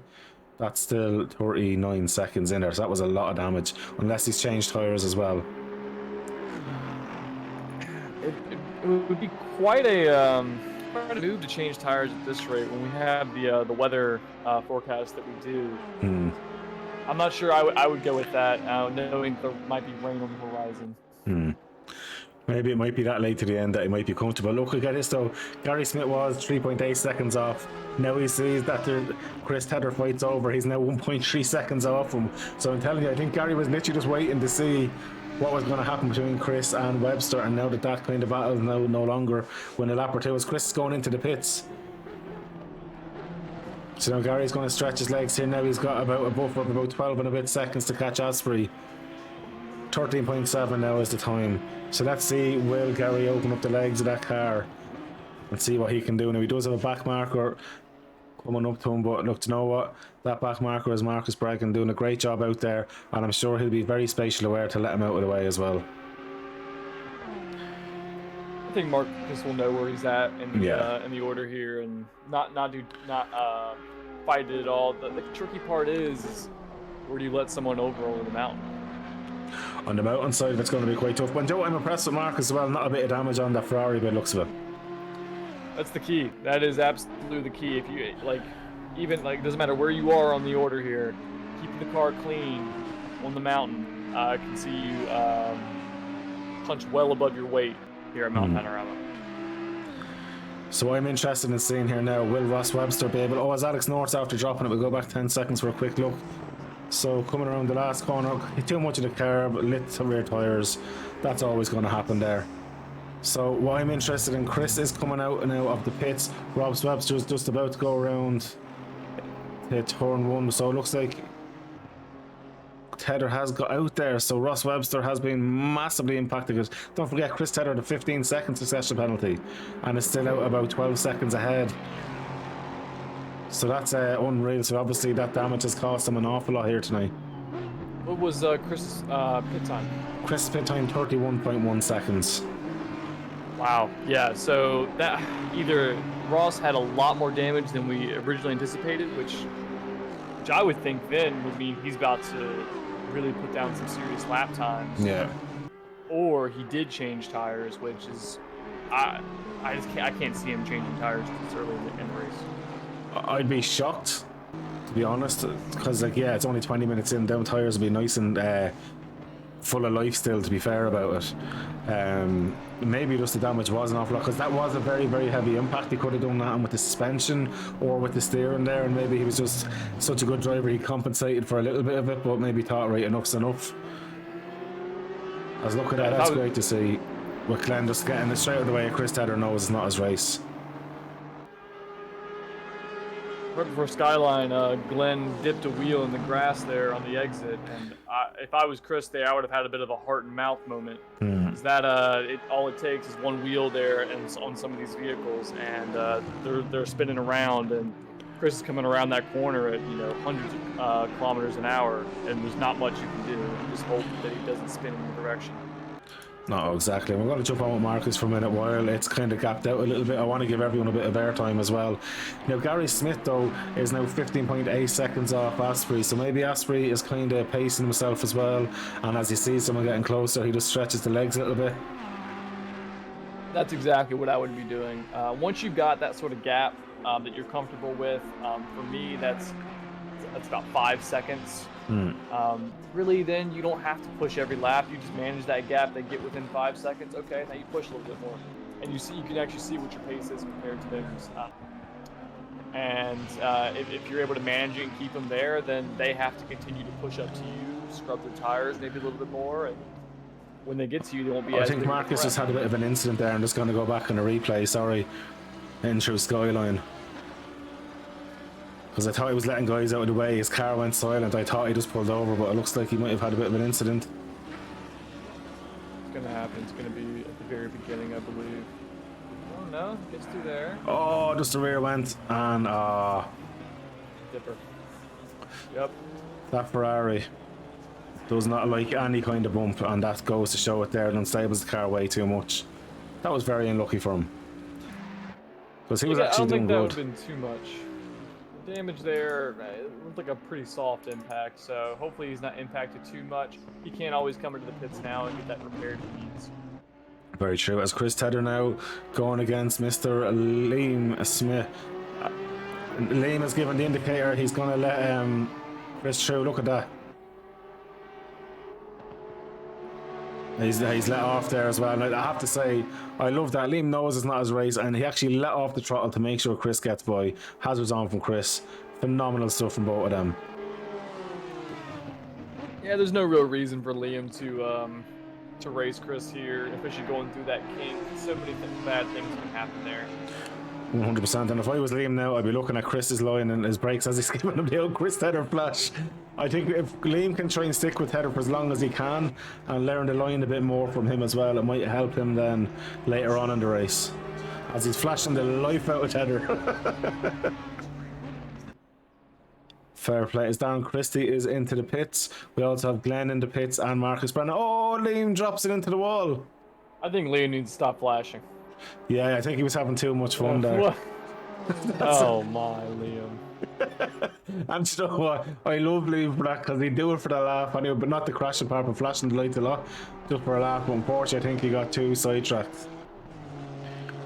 That's still 39 seconds in there, so that was a lot of damage, unless he's changed tyres as well. It would be quite a move to change tires at this rate when we have the weather forecast that we do. I'm not sure I would go with that, knowing there might be rain on the horizon. Maybe it might be that late to the end that he might be comfortable. Look at this though. Gary Smith was 3.8 seconds off. Now he sees that Chris Tedder fight's over. He's now 1.3 seconds off him. So I'm telling you, I think Gary was literally just waiting to see what was going to happen between Chris and Webster. And now that kind of battle is now no longer when a lap or two as Chris is going into the pits. So now Gary's going to stretch his legs here. Now he's got about a buffer of about 12 and a bit seconds to catch Asprey. 13.7 now is the time. So let's see, will Gary open up the legs of that car and see what he can do. Now he does have a back marker coming up to him, but look, you know what? That back marker is Marcus Bragan doing a great job out there, and I'm sure he'll be very spatial aware to let him out of the way as well. I think Marcus will know where he's at in the order here and not fight it at all. The tricky part is where do you let someone over the mountain? On the mountainside, it's going to be quite tough. But Joe, I'm impressed with Marcus as well. Not a bit of damage on that Ferrari by the looks of it. That's the key. That is absolutely the key. If you it doesn't matter where you are on the order here, keeping the car clean on the mountain. I can see you punch well above your weight here at Mount Panorama. So I'm interested in seeing here now, will Ross Webster be able... as Alex North after dropping it, we'll go back 10 seconds for a quick look. So coming around the last corner, too much of the carb, lit the rear tyres. That's always going to happen there. So what I'm interested in, Chris is coming out now of the pits. Ross Webster is just about to go around to turn 1. So it looks like Tedder has got out there. So Ross Webster has been massively impacted. Because don't forget, Chris Tedder, the 15-second succession penalty, and is still out about 12 seconds ahead. So that's unreal. So obviously that damage has cost him an awful lot here tonight. What was Chris' pit time? Chris' pit time 31.1 seconds. Wow. Yeah. So that either Ross had a lot more damage than we originally anticipated, which I would think then would mean he's about to really put down some serious lap times. Yeah. Or he did change tires, which is I can't see him changing tires this early in the race. I'd be shocked, to be honest, because it's only 20 minutes in. Them tires will be nice and full of life still, to be fair about it. Maybe just the damage was an awful lot, because that was a very, very heavy impact. He could have done that with the suspension or with the steering there, and maybe he was just such a good driver he compensated for a little bit of it, but maybe thought, right, enough's enough. I was looking at that. That's great to see. With Glenn just getting it straight out of the way, Chris Tedder knows it's not his race. Right before Skyline, Glenn dipped a wheel in the grass there on the exit, and if I was Chris there, I would have had a bit of a heart and mouth moment. Is that all it takes is one wheel there, and on some of these vehicles, and they're spinning around, and Chris is coming around that corner at hundreds of kilometers an hour, and there's not much you can do. Just hope that he doesn't spin in the direction. No, exactly. We're going to jump on with Marcus for a minute while it's kind of gapped out a little bit. I want to give everyone a bit of airtime as well. Now, Gary Smith, though, is now 15.8 seconds off Asprey, so maybe Asprey is kind of pacing himself as well, and as he sees someone getting closer, he just stretches the legs a little bit. That's exactly what I would be doing. Once you've got that sort of gap that you're comfortable with, for me, that's that's about 5 seconds. Really, then you don't have to push every lap. You just manage that gap. They get within 5 seconds. Okay, now you push a little bit more, and you can actually see what your pace is compared to theirs. If you're able to manage it and keep them there, then they have to continue to push up to you, scrub their tires maybe a little bit more, and when they get to you, they won't be. I think Marcus just had a bit of an incident there. I'm just going to go back on a replay. Sorry, in through Skyline. Because I thought he was letting guys out of the way. His car went silent. I thought he just pulled over, but it looks like he might have had a bit of an incident. It's gonna happen. It's gonna be at the very beginning, I believe. Oh no, gets through there. Oh, just the rear went, and Dipper. Yep. That Ferrari does not like any kind of bump, and that goes to show it there. It unstables the car way too much. That was very unlucky for him. Because he was actually doing good. I don't think that would have been too much. The damage there, it looked like a pretty soft impact, so hopefully he's not impacted too much. He can't always come into the pits now and get that repaired if he needs. Very true. As Chris Tedder now going against Mr. Liam Smith. Liam has given the indicator he's going to let Chris through. Look at that. He's let off there as well. And I have to say, I love that. Liam knows it's not his race, and he actually let off the throttle to make sure Chris gets by. Hazards on from Chris. Phenomenal stuff from both of them. Yeah, there's no real reason for Liam to race Chris here, especially going through that kink. So many bad things can happen there. 100%. And if I was Liam now, I'd be looking at Chris's line and his brakes as he's giving him the old Chris Tedder flash. I think if Liam can try and stick with Tedder for as long as he can and learn the line a bit more from him as well, it might help him then later on in the race, as he's flashing the life out of Tedder. Fair play. As Darren Christie is into the pits, we also have Glenn in the pits and Marcus Brennan. Oh, Liam drops it into the wall. I think Liam needs to stop flashing. Yeah, I think he was having too much fun there. Oh my, Liam. And you know what? I love Liam for that, because he'd do it for the laugh anyway, but not the crashing part, but flashing the lights a lot, just for a laugh. But unfortunately, I think he got too sidetracked.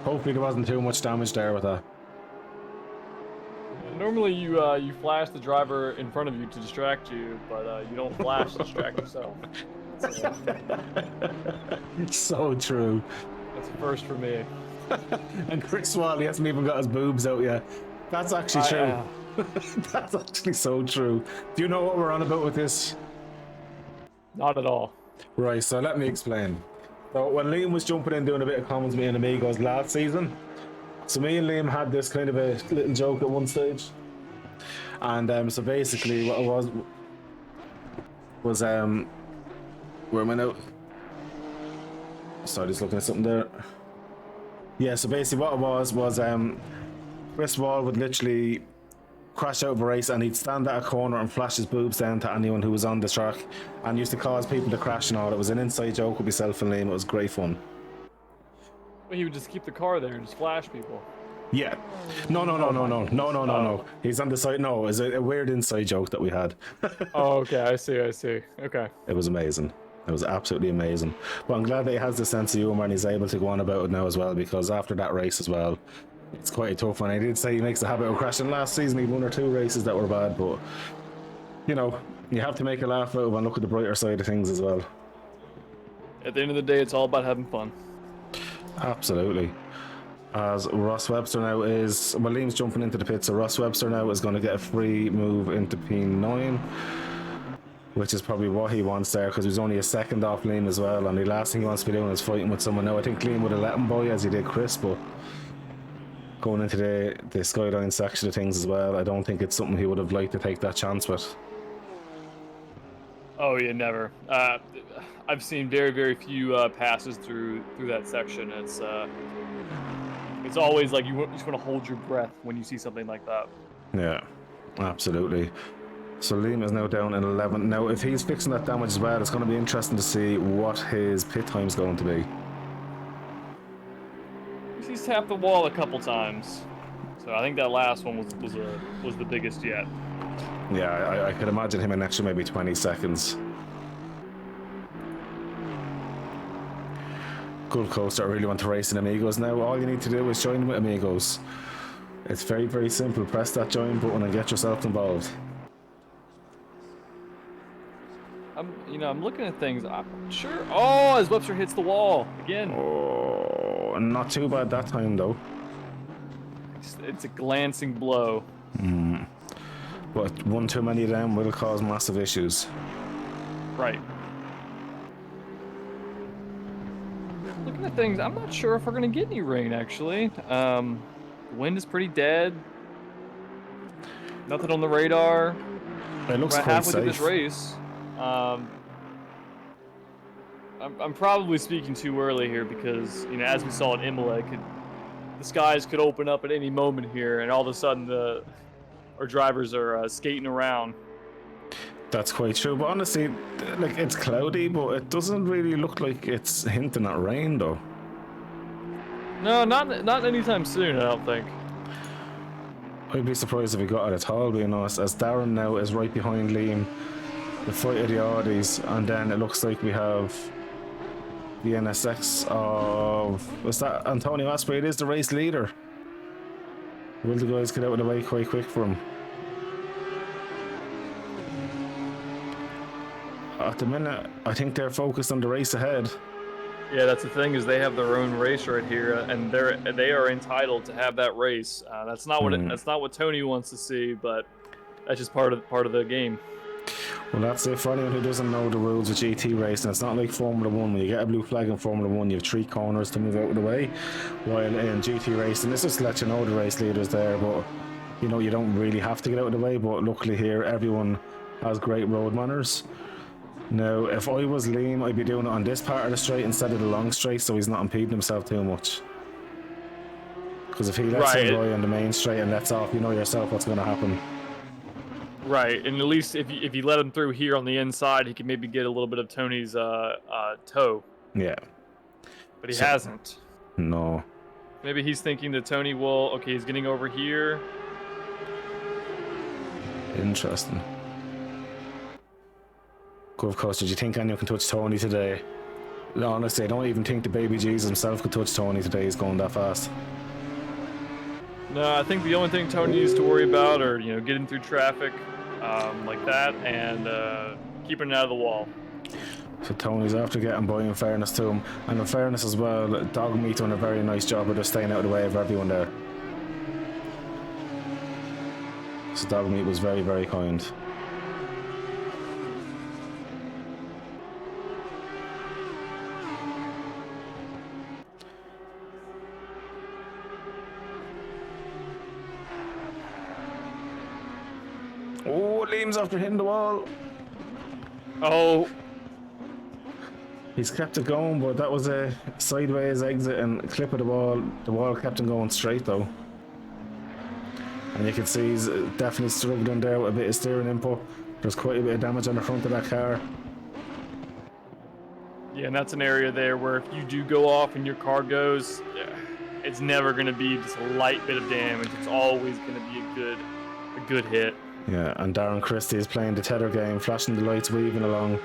Hopefully there wasn't too much damage there with that. Normally you flash the driver in front of you to distract you, but you don't flash to distract yourself. It's so true. That's a first for me. And Chris Wally hasn't even got his boobs out yet. That's actually true. That's actually so true. Do you know what we're on about with this? Not at all. Right, so let me explain. So when Liam was jumping in doing a bit of comments with me and Amigos last season, so me and Liam had this kind of a little joke at one stage. And so basically what it was where am I now? Sorry, just looking at something there. Yeah, so basically what it was Chris Wall would literally crash out of a race, and he'd stand at a corner and flash his boobs down to anyone who was on the track, and used to cause people to crash and all. It was an inside joke with myself and Liam. It was great fun. Well, he would just keep the car there and just flash people. Yeah. No. He's on the side. No, it was a weird inside joke that we had. Oh, okay. I see. Okay. It was amazing. It was absolutely amazing. But I'm glad that he has the sense of humour and he's able to go on about it now as well, because after that race as well, it's quite a tough one. I did say he makes a habit of crashing. Last season he won 1 or 2 races that were bad, but you know, you have to make a laugh out of and look at the brighter side of things as well. At the end of the day, it's all about having fun. Absolutely. As Ross Webster now is, well, Liam's jumping into the pit, so Ross Webster now is going to get a free move into P9, which is probably what he wants there, because he's only a second off Liam as well, and the last thing he wants to be doing is fighting with someone now. I think Liam would have let him by as he did Chris, but going into the Skyline section of things as well, I don't think it's something he would have liked to take that chance with. Oh yeah, never. I've seen very, very few passes through that section. It's always like you just want to hold your breath when you see something like that. Yeah, absolutely. So Liam is now down in 11th. Now, if he's fixing that damage as well, it's going to be interesting to see what his pit time's going to be. He's tapped the wall a couple times, so I think that last one was the biggest yet. Yeah, I could imagine him an extra maybe 20 seconds. Good coaster. I really want to race in Amigos now. All you need to do is join with Amigos. It's very, very simple. Press that join button and get yourself involved. I'm looking at things. I'm sure. Oh, as Webster hits the wall again. Oh, not too bad that time though. It's a glancing blow. But one too many of them will cause massive issues. Right. Looking at things, I'm not sure if we're gonna get any rain actually. The wind is pretty dead. Nothing on the radar. It looks We're quite halfway through this safe. race. I'm probably speaking too early here because, as we saw at Imola, the skies could open up at any moment here, and all of a sudden our drivers are skating around. That's quite true, but honestly, like, it's cloudy, but it doesn't really look like it's hinting at rain though. No, not anytime soon, I don't think. I'd be surprised if we got it at all, being honest, as Darren now is right behind Liam, the fight of the Audis, and then it looks like we have the NSX of... Was that Antonio Asprey? It is the race leader. Will the guys get out of the way quite quick for him? At the minute, I think they're focused on the race ahead. Yeah, that's the thing, is they have their own race right here, and they are entitled to have that race. That's not what Tony wants to see, but that's just part of the game. Well, that's it. For anyone who doesn't know the rules of GT racing, it's not like Formula 1. When you get a blue flag in Formula 1, you have 3 corners to move out of the way. While in GT racing, it's just to let you know the race leader's there, but you don't really have to get out of the way. But luckily here, everyone has great road manners. Now, if I was Liam, I'd be doing it on this part of the straight instead of the long straight, so he's not impeding himself too much. Because if he lets him go on the main straight and lets off, you know yourself what's going to happen. Right, and at least if you let him through here on the inside, he can maybe get a little bit of Tony's toe. Yeah. But he hasn't. No. Maybe he's thinking that Tony will... Okay, he's getting over here. Interesting. Of course, did you think anyone can touch Tony today? No, honestly, I don't even think the baby Jesus himself could touch Tony today. He's going that fast. No, I think the only thing Tony needs to worry about are, getting through traffic like that and keeping it out of the wall. So Tony's after getting by, in fairness to him. And in fairness as well, Dogmeat doing a very nice job of just staying out of the way of everyone there. So Dogmeat was very, very kind. Oh, Liam's after hitting the wall. Oh. He's kept it going, but that was a sideways exit and clip of the wall. The wall kept him going straight though. And you can see he's definitely struggling there with a bit of steering input. There's quite a bit of damage on the front of that car. Yeah, and that's an area there where if you do go off and your car goes, it's never going to be just a light bit of damage. It's always going to be a good hit. Yeah, and Darren Christie is playing the tether game, flashing the lights, weaving along.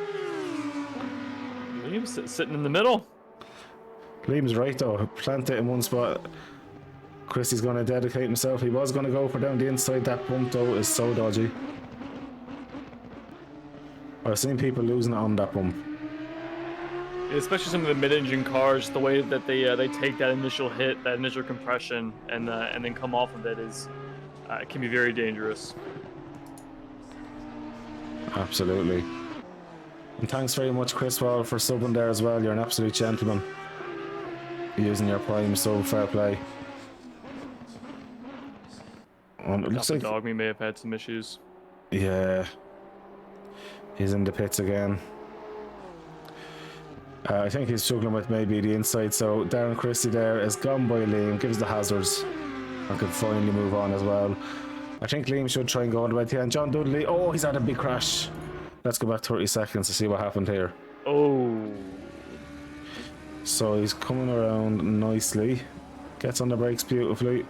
Liam's sitting in the middle. Liam's right though, plant it in one spot. Christie's going to dedicate himself. He was going to go for down the inside. That bump though is so dodgy. I've seen people losing it on that bump. Especially some of the mid-engine cars, the way that they take that initial hit, that initial compression, and then come off of it it can be very dangerous. Absolutely. And thanks very much, Chris Wall, for subbing there as well. You're an absolute gentleman. Using your prime, so fair play. It looks like Dogme may have had some issues. Yeah. He's in the pits again. I think he's struggling with maybe the inside, so Darren Christie there is gone by Liam, gives the hazards, and can finally move on as well. I think Liam should try and go all the way to the end. John Dudley, oh, he's had a big crash. Let's go back 30 seconds to see what happened here. Oh. So he's coming around nicely. Gets on the brakes beautifully.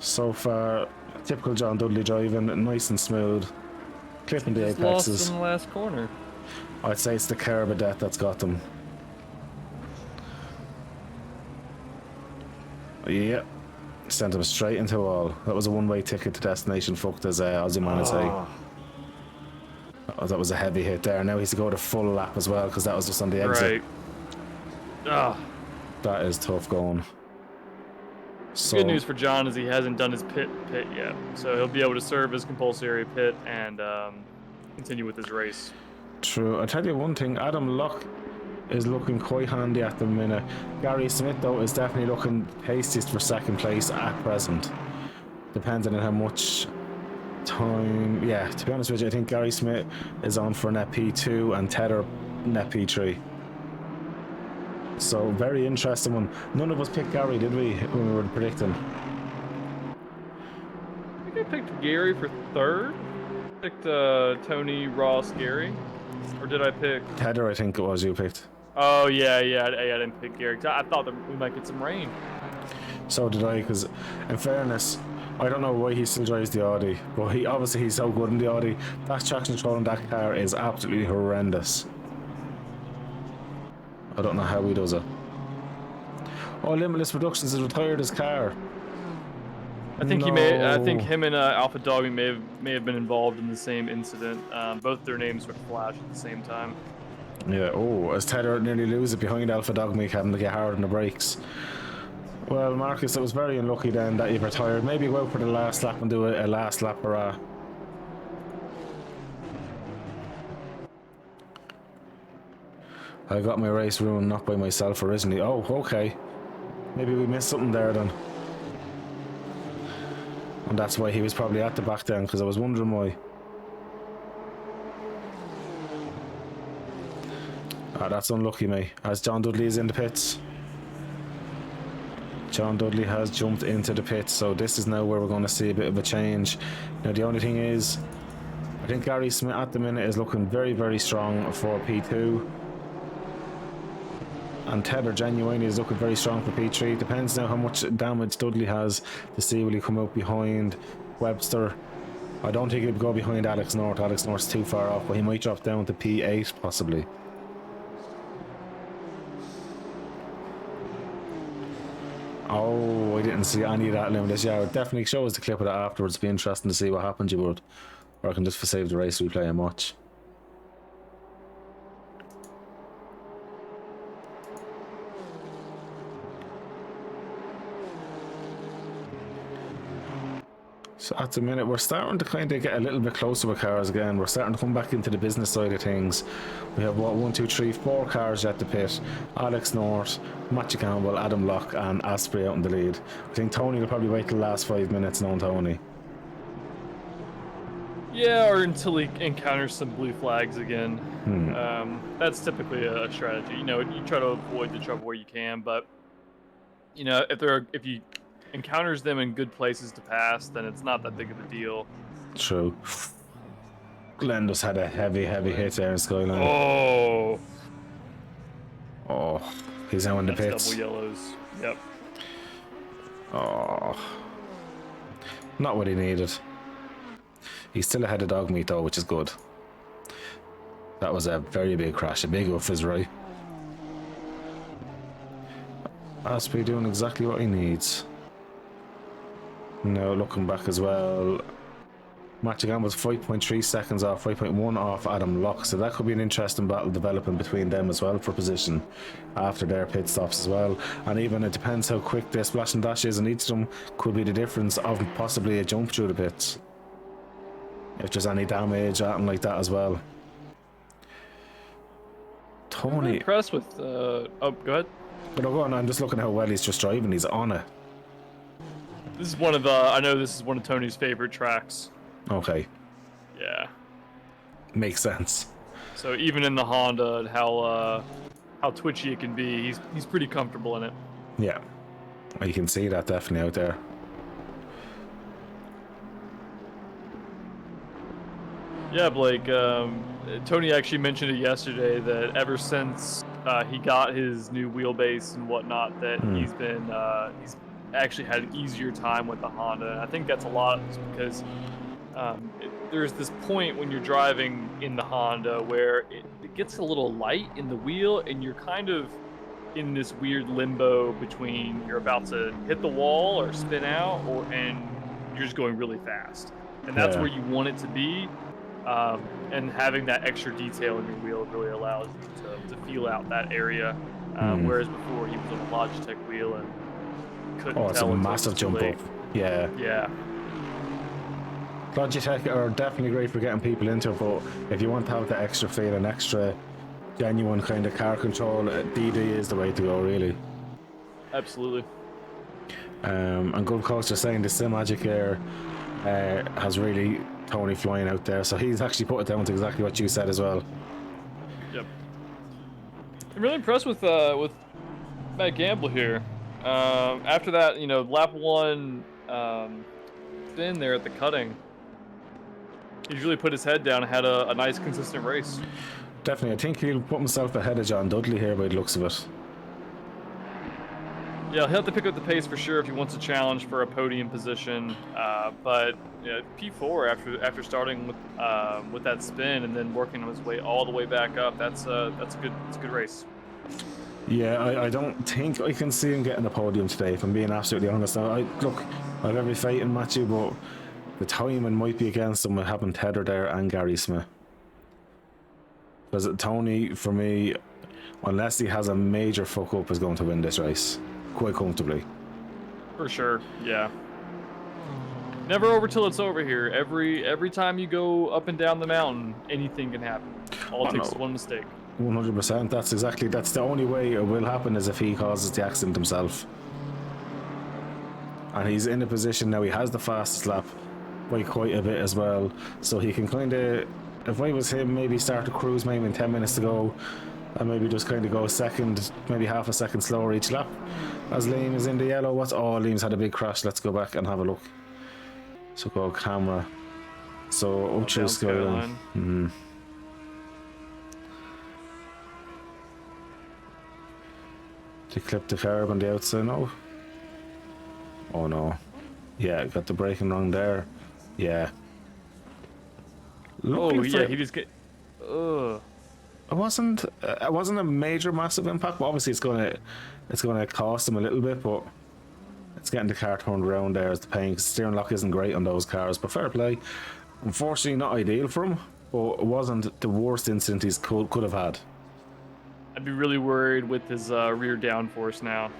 So far, typical John Dudley driving, nice and smooth. Clipping the apexes. Lost in the last corner. I'd say it's the curb of death that's got them. Yep. Sent him straight into a wall. That was a one-way ticket to destination, fucked as Aussie man would say. Oh, that was a heavy hit there. Now he's to go to full lap as well because that was just on the exit. Right. Ah. That is tough going. So, Good news for John is he hasn't done his pit yet, so he'll be able to serve his compulsory pit and continue with his race. True. I tell you one thing, Adam Luck is looking quite handy at the minute. Gary Smith though is definitely looking tastiest for second place at present, depending on how much time. Yeah, to be honest with you, I think Gary Smith is on for net P2 and Tedder net P3. So very interesting one. None of us picked Gary, did we, when we were predicting? I think I picked Gary for third. Picked Tony, Ross, Gary, or did I pick Tedder? I think it was you picked. Oh yeah, I didn't pick Gary. I thought that we might get some rain. So did I, because in fairness, I don't know why he still drives the Audi, but he's so good in the Audi. That traction control in that car is absolutely horrendous. I don't know how he does it. Oh, Limitless Productions has retired his car. I think I think him and Alpha Dog may have been involved in the same incident. Both their names would flash at the same time. Yeah. Oh, as Tedder nearly loses behind Alpha Dogmeek, having to get hard on the brakes. Well, Marcus, it was very unlucky then that you've retired. Maybe go out for the last lap and do a last lap hurrah. I got my race ruined not by myself originally. Oh, okay. Maybe we missed something there then. And that's why he was probably at the back then, because I was wondering why. Ah, that's unlucky, mate. As John Dudley is in the pits. John Dudley has jumped into the pits, so this is now where we're going to see a bit of a change. Now, the only thing is, I think Gary Smith at the minute is looking very, very strong for P2. And Tedder genuinely is looking very strong for P3. Depends now how much damage Dudley has to see will he come out behind Webster. I don't think he'll go behind Alex North. Alex North's too far off, but he might drop down to P8 possibly. Oh, I didn't see any of that Limitless. Yeah, it definitely show us the clip of that afterwards. It'd be interesting to see what happens, you would. Or I can just save the race replay and watch. So at the minute, we're starting to kind of get a little bit closer with cars again. We're starting to come back into the business side of things. We have, what, 1, 2, 3, 4 cars at the pit. Alex North, Matthew Campbell, Adam Locke and Asprey out in the lead. I think Tony will probably wait till the last 5 minutes, knowing Tony. Yeah, or until he encounters some blue flags again. That's typically a strategy. You know, you try to avoid the trouble where you can, but you know, if you encounters them in good places to pass, then it's not that big of a deal. True. Glenn just had a heavy hit there in Skyline. Oh, he's now in the pits. Double yellows. Yep. Oh, not what he needed. He's still ahead of Dogmeat though, which is good. That was a very big crash, a big off his right. Asprey doing exactly what he needs. Now looking back as well, Matthew Campbell's 5.3 seconds off, 5.1 off Adam Locke, so that could be an interesting battle developing between them as well for position after their pit stops as well. And even it depends how quick their splash and dash is, and each of them could be the difference of possibly a jump through the pits if there's any damage or anything like that as well. Tony, I'm impressed with oh, go ahead. But go on, I'm just looking how well he's just driving. He's on it. This is one of I know this is one of Tony's favorite tracks. Okay. Yeah. Makes sense. So even in the Honda, how twitchy it can be, he's pretty comfortable in it. Yeah. You can see that definitely out there. Yeah, Blake. Tony actually mentioned it yesterday that ever since he got his new wheelbase and whatnot, that he's actually had an easier time with the Honda. And I think that's a lot because there's this point when you're driving in the Honda where it gets a little light in the wheel and you're kind of in this weird limbo between you're about to hit the wall or spin out and you're just going really fast. And that's where you want it to be. And having that extra detail in your wheel really allows you to feel out that area. Whereas before he was on a Logitech wheel and couldn't Oh, it's a tell until it massive was too jump late. up. Yeah. Yeah. Logitech are definitely great for getting people into it, but if you want to have the extra feel and extra genuine kind of car control, DD is the way to go, really. Absolutely. And Good Coach are saying the Sim Magic Air has really Tony flying out there, so he's actually put it down to exactly what you said as well. Yep. I'm really impressed with Matt Gamble here. After that, you know, lap 1 spin there at the cutting, he's really put his head down and had a nice consistent race. Definitely, I think he'll put himself ahead of John Dudley here by the looks of it. Yeah, he'll have to pick up the pace for sure if he wants to challenge for a podium position. But yeah, P4 after starting with that spin and then working his way all the way back up, that's a good race. Yeah, I don't think I can see him getting the podium today, if I'm being absolutely honest. Look, I have every faith in Matthew, but the timing might be against him with having Tedder there and Gary Smith. Because Tony, for me, unless he has a major fuck up, is going to win this race quite comfortably. For sure, yeah. Never over till it's over here. Every time you go up and down the mountain, anything can happen. All it takes is one mistake. 100%. That's the only way it will happen, is if he causes the accident himself. And he's in a position now, he has the fastest lap by quite a bit as well, so he can kind of, if I was him, maybe start to cruise maybe in 10 minutes to go, and maybe just kind of go a second, maybe half a second slower each lap. As Liam is in the yellow. Liam's had a big crash. Let's go back and have a look. So go camera. So Ultra Skyline. They clipped the curb on the outside now. Oh no. Yeah, got the braking wrong there. Yeah. He just get. Ugh. It wasn't a major massive impact, but obviously it's gonna cost him a little bit, but it's getting the car turned around there as the pain, because steering lock isn't great on those cars, but fair play. Unfortunately not ideal for him, but it wasn't the worst incident he could have had. I'd be really worried with his rear downforce now.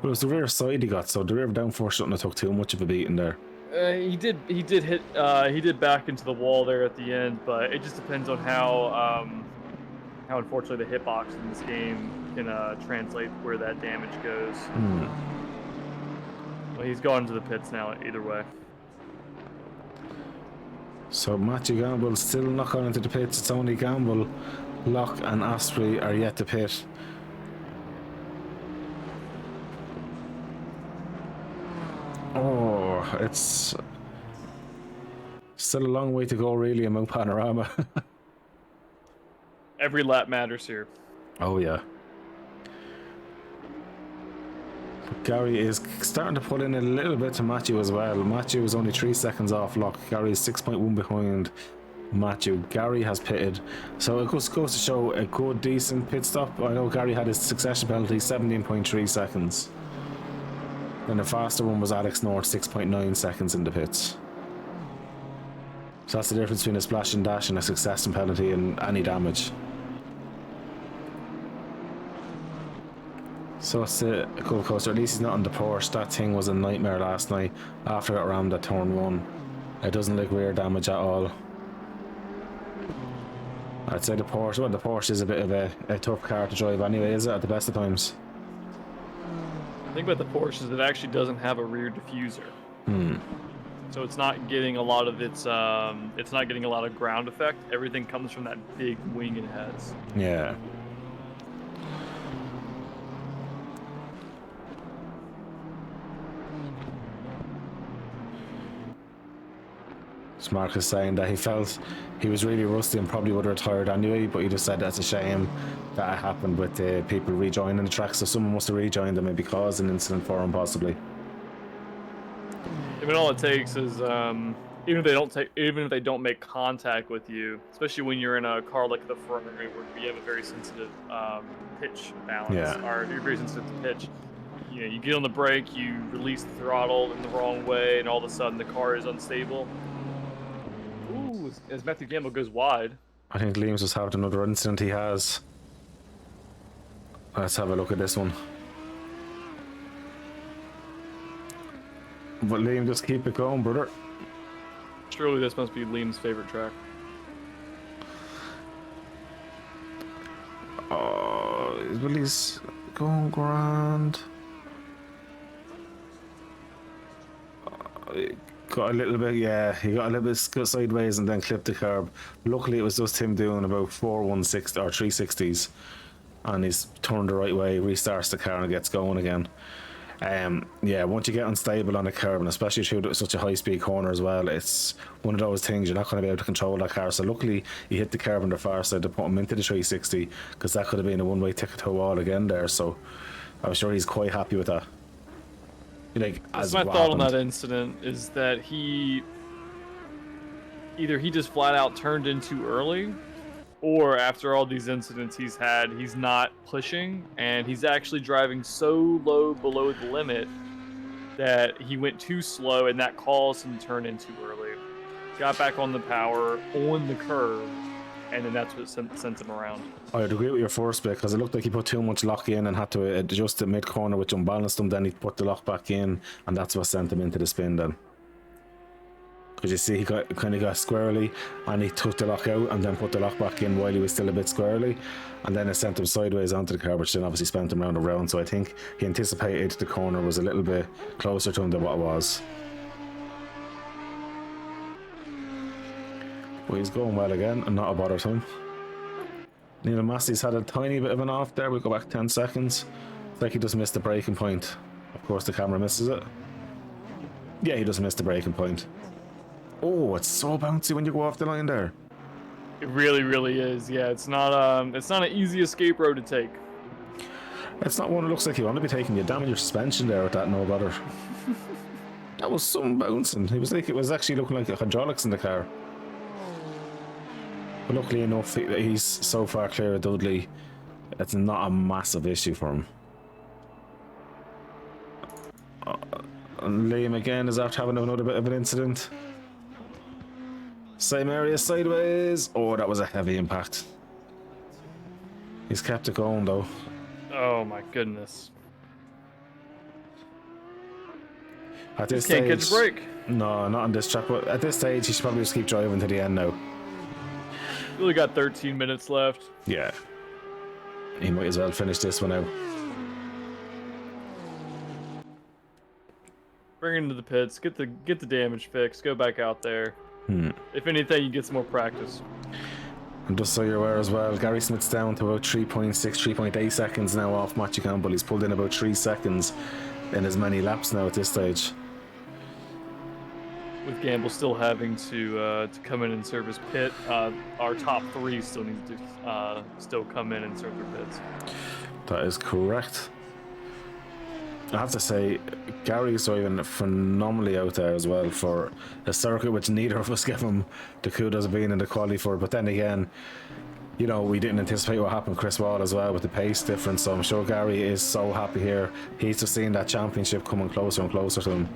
Well, it was the rear side he got, so the rear downforce shouldn't have took too much of a beating there. He did back into the wall there at the end, but it just depends on how unfortunately the hitbox in this game can translate where that damage goes. Well, he's gone to the pits now either way. So Matthew Gamble still not gone into the pits. It's only Gamble, Locke and Asprey are yet to pit. Oh, it's still a long way to go really in Mount Panorama. Every lap matters here. Oh yeah. Gary is starting to pull in a little bit to Matthew as well. Matthew is only 3 seconds off Locke. Gary is 6.1 behind Matthew. Gary has pitted, so it goes to show a good decent pit stop. I know Gary had his succession penalty 17.3 seconds. Then the faster one was Alex North, 6.9 seconds in the pits. So that's the difference between a splash and dash and a succession penalty and any damage. So it's a cool coaster. At least he's not on the Porsche. That thing was a nightmare last night after I got rammed at turn 1. It doesn't look rear damage at all. I'd say the Porsche is a bit of a tough car to drive anyway, is it, at the best of times? The thing about the Porsche is it actually doesn't have a rear diffuser. So it's not getting a lot of ground effect. Everything comes from that big wing it has. Yeah. Mark is saying that he felt he was really rusty and probably would have retired anyway, but he just said that's a shame that it happened with the people rejoining the track, so someone must have rejoined and maybe caused an incident for him possibly. I mean, all it takes is even if they don't make contact with you, especially when you're in a car like the Ferrari where you have a very sensitive pitch balance, or you're very sensitive to pitch. you get on the brake, you release the throttle in the wrong way, and all of a sudden the car is unstable. Ooh, as Matthew Gamble goes wide. I think Liam's just having another incident he has. Let's have a look at this one. But Liam, just keep it going, brother. Surely this must be Liam's favorite track. Oh, Willie's going grand. Got a little bit, yeah, he got a little bit sideways and then clipped the curb. Luckily, it was just him doing about 416 or 360s, and he's turned the right way, restarts the car, and gets going again. Yeah, once you get unstable on a curb, and especially through such a high-speed corner as well, it's one of those things you're not going to be able to control that car. So luckily, he hit the curb on the far side to put him into the 360, because that could have been a one-way ticket to a wall again there. So I'm sure he's quite happy with that. Like, That's my thought on that incident is that either he just flat out turned in too early, or after all these incidents he's had, he's not pushing, and he's actually driving so low below the limit that he went too slow, and that caused him to turn in too early. Got back on the power, on the curve, and then that's what sent him around. I'd agree with your first bit, because it looked like he put too much lock in and had to adjust the mid-corner, which unbalanced him. Then he put the lock back in, and that's what sent him into the spin then. Because you see, he kind of got squirrely, and he took the lock out and then put the lock back in while he was still a bit squirrely, and then it sent him sideways onto the car, which then obviously spent him round and round. So I think he anticipated the corner was a little bit closer to him than what it was. Well, he's going well again, and not a bother to him. Neil Massey's had a tiny bit of an off there. We'll go back 10 seconds. It's like he just missed the braking point. Of course, the camera misses it. Yeah, he just missed the braking point. Oh, it's so bouncy when you go off the line there. It really, really is. Yeah, it's not an easy escape road to take. It's not one that looks like you want to be taking. You damage your suspension there with that, no bother. That was some bouncing. It was actually looking like hydraulics in the car. But luckily enough, he's so far clear of Dudley, it's not a massive issue for him. And Liam again is after having another bit of an incident. Same area sideways. Oh, that was a heavy impact. He's kept it going though. Oh my goodness. At this can't stage, catch a break. No, not on this track, but at this stage he should probably just keep driving to the end now. Really got 13 minutes left. Yeah. He might as well finish this one out. Bring it into the pits, get the damage fixed, go back out there. If anything, you get some more practice. And just so you're aware as well, Gary Smith's down to about 3.6, 3.8 seconds now off Matthew Campbell. He's pulled in about 3 seconds in as many laps now at this stage. With Gamble still having to come in and serve his pit, our top three still need to still come in and serve their pits. That is correct. I have to say, Gary's driving phenomenally out there as well for a circuit which neither of us give him the kudos of being in the quali for. But then again, you know, we didn't anticipate what happened with Chris Wall as well with the pace difference. So I'm sure Gary is so happy here. He's just seeing that championship coming closer and closer to him.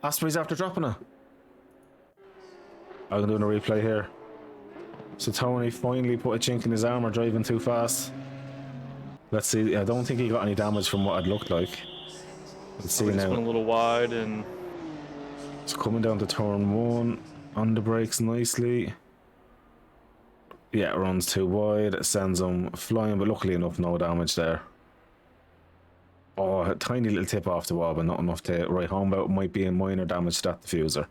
Asprey's after dropping it. I'm doing a replay here. So Tony finally put a chink in his armour driving too fast. Let's see. I don't think he got any damage from what it looked like. Let's see now. Just went a little wide and it's coming down to turn 1 on the brakes nicely. Yeah, it runs too wide. It sends him flying, but luckily enough, no damage there. Oh, a tiny little tip off the wall, but not enough to write home about. It might be a minor damage to that diffuser.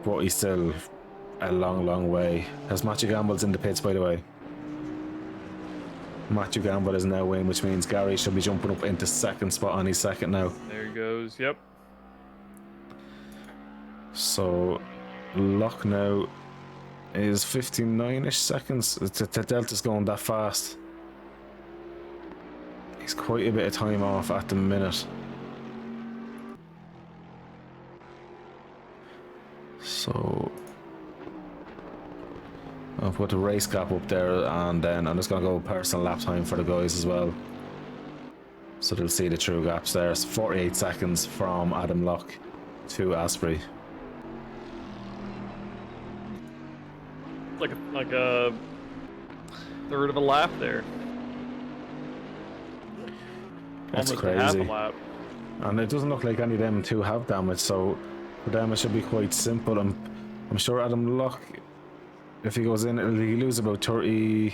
But he's still a long, long way. As Matthew Gamble's in the pits, by the way. Matthew Gamble is now in, which means Gary should be jumping up into second spot on his second now. there he goes. Yep. So, Lock now is 59-ish seconds. The Delta's going that fast. He's quite a bit of time off at the minute. So I'll put the race gap up there, and then I'm just going to go personal lap time for the guys as well. So they'll see the true gaps there. It's 48 seconds from Adam Locke to Asprey. Like a third of a lap there. That's Almost crazy. half a lap. And it doesn't look like any of them two have damage, so for them it should be quite simple. I'm sure Adam Locke, if he goes in, he lose about 29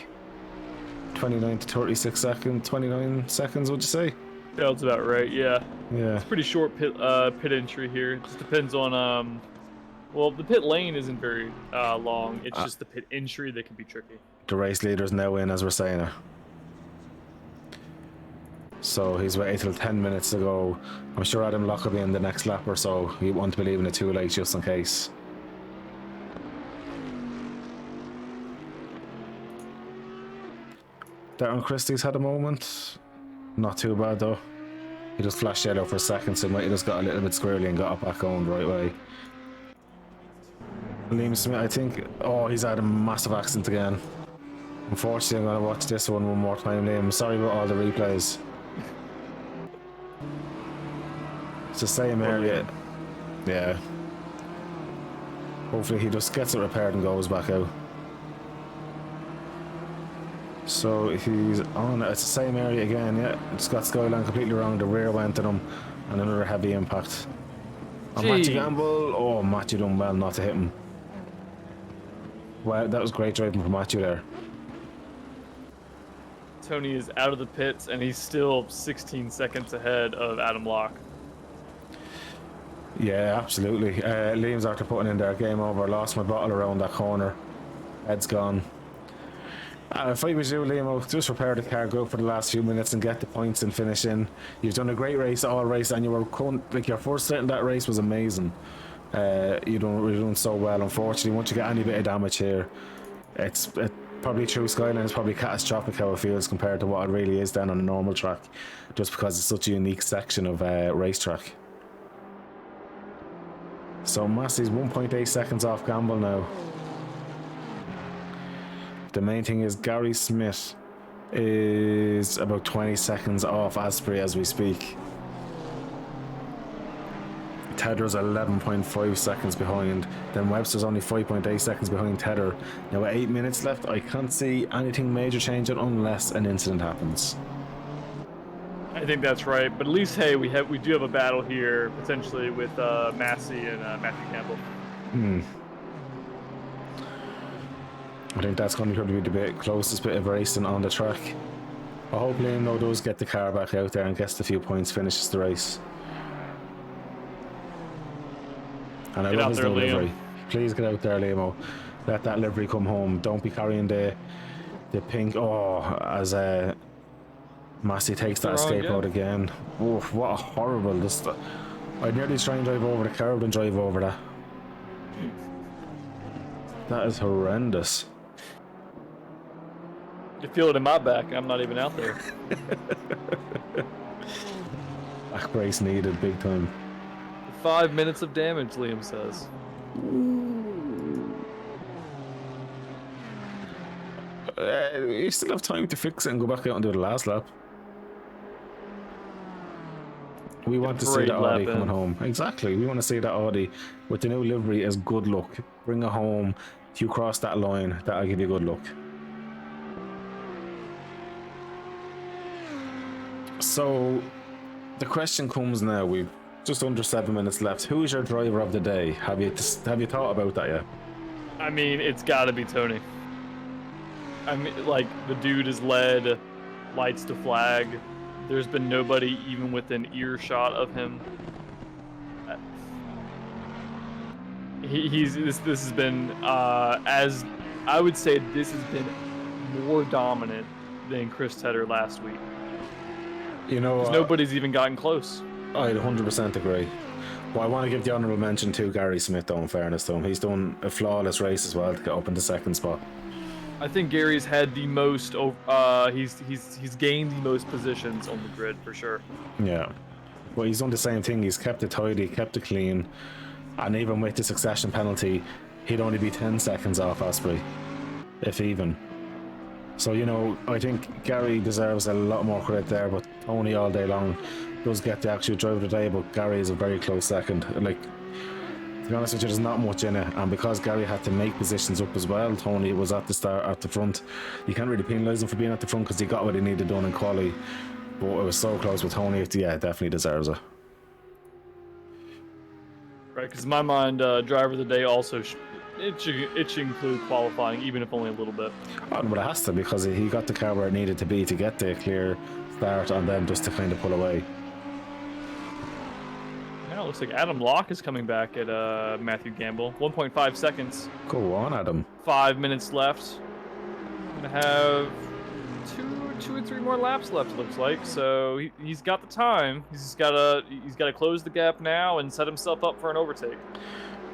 to 36 seconds, 29 seconds, would you say? Yeah, that's about right. Yeah. Yeah. It's pretty short pit entry here. It just depends on well, the pit lane isn't very long. It's just the pit entry that can be tricky. The race leader's now in, as we're saying it. So he's waited till 10 minutes to go. I'm sure Adam Locke will be in the next lap or so. He won't be leaving it too late just in case. Darren Christie's had a moment. Not too bad though. He just flashed yellow for a second, so he might have just got a little bit squirrely and got it back on the right way. Liam Smith, I think, oh, he's had a massive accident again. Unfortunately, I'm going to watch this one more time, Liam. Sorry about all the replays. It's the same area. Yeah. Hopefully he just gets it repaired and goes back out. So he's on, it's the same area again, yeah. It's got Skyline completely wrong, the rear went to him, and another heavy impact. On Matthew Gamble, oh, Matthew done well not to hit him. Well, that was great driving from Matthew there. Tony is out of the pits, and he's still 16 seconds ahead of Adam Locke. Yeah, absolutely. Liam's after putting in there, game over, lost my bottle around that corner. Head's gone. If I was you, Liam, I'll just repair the car, go for the last few minutes and get the points and finish in. You've done a great race all race, and you were like your first stint in that race was amazing. You're doing so well. Unfortunately, once you get any bit of damage here, it's probably true. Skyline is probably catastrophic how it feels compared to what it really is down on a normal track, just because it's such a unique section of racetrack. So Massey's 1.8 seconds off Gamble now. The main thing is Gary Smith is about 20 seconds off Asprey as we speak. Tedder's 11.5 seconds behind. Then Webster's only 5.8 seconds behind Tedder. Now with 8 minutes left, I can't see anything major changing unless an incident happens. I think that's right, but at least hey, we do have a battle here potentially with Massey and Matthew Campbell. I think that's going to be the closest bit of racing on the track. I hope Liam does get the car back out there and gets the few points, finishes the race. And I love his new livery. Please get out there, Liam. Let that livery come home. Don't be carrying the pink. Oh, as Massey takes that escape out again. Oof, what a horrible. I'd nearly try and drive over the curb and drive over that. That is horrendous. You feel it in my back. I'm not even out there. Back brace needed big time. 5 minutes of damage, Liam says. You still have time to fix it and go back out and do the last lap. We want to see that Audi coming home. Exactly. We want to see that Audi with the new livery as good luck. Bring it home. If you cross that line, that'll give you good luck. So the question comes now. We've just under 7 minutes left. Who is your driver of the day? Have you thought about that yet? I mean, it's got to be Tony. I mean, like, the dude has led lights to flag. There's been nobody even within earshot of him. This has been as I would say this has been more dominant than Chris Tedder last week. You know, nobody's even gotten close. I'd 100% agree. Well, I want to give the honourable mention to Gary Smith, though, in fairness to him. He's done a flawless race as well to get up in the second spot. I think Gary's had the most. He's gained the most positions on the grid for sure. Yeah, well, he's done the same thing. He's kept it tidy, kept it clean, and even with the succession penalty, he'd only be 10 seconds off Asprey. if even. So, you know, I think Gary deserves a lot more credit there, but Tony all day long does get the actual drive of the day, but Gary is a very close second. Like, to be honest with you, there's not much in it, and because Gary had to make positions up as well, Tony was at the start at the front. You can't really penalise him for being at the front because he got what he needed done in quali, but it was so close with Tony. Yeah, definitely deserves it. Right, because in my mind, driver of the day also it should include qualifying, even if only a little bit. Oh, but it has to, because he got the car where it needed to be to get the clear start and then just to kind of pull away. Now it looks like Adam Locke is coming back at Matthew Gamble. 1.5 seconds. Go on, Adam. 5 minutes left. Gonna have two or three more laps left, it looks like. So he's got the time. He's gotta close the gap now and set himself up for an overtake.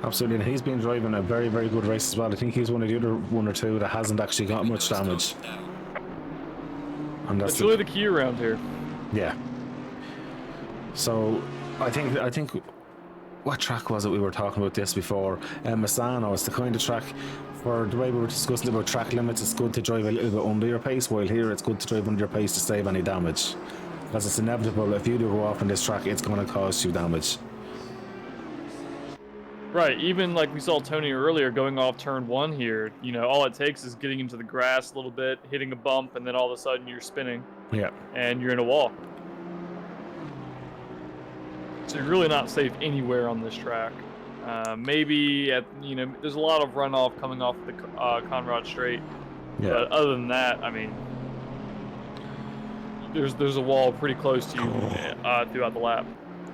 Absolutely, and he's been driving a very, very good race as well. I think he's one of the other one or two that hasn't actually got much damage. And that's really the key around here. Yeah. So I think what track was it we were talking about this before? Misano. It's the kind of track, for the way we were discussing about track limits, it's good to drive a little bit under your pace, while here it's good to drive under your pace to save any damage. Because it's inevitable, if you do go off on this track, it's going to cause you damage. Right, even like we saw Tony earlier going off turn 1 here, you know, all it takes is getting into the grass a little bit, hitting a bump, and then all of a sudden you're spinning. Yeah. And you're in a wall. So you're really not safe anywhere on this track. Maybe at, you know, there's a lot of runoff coming off the Conrad Straight. Yeah. But other than that, I mean, there's a wall pretty close to you throughout the lap.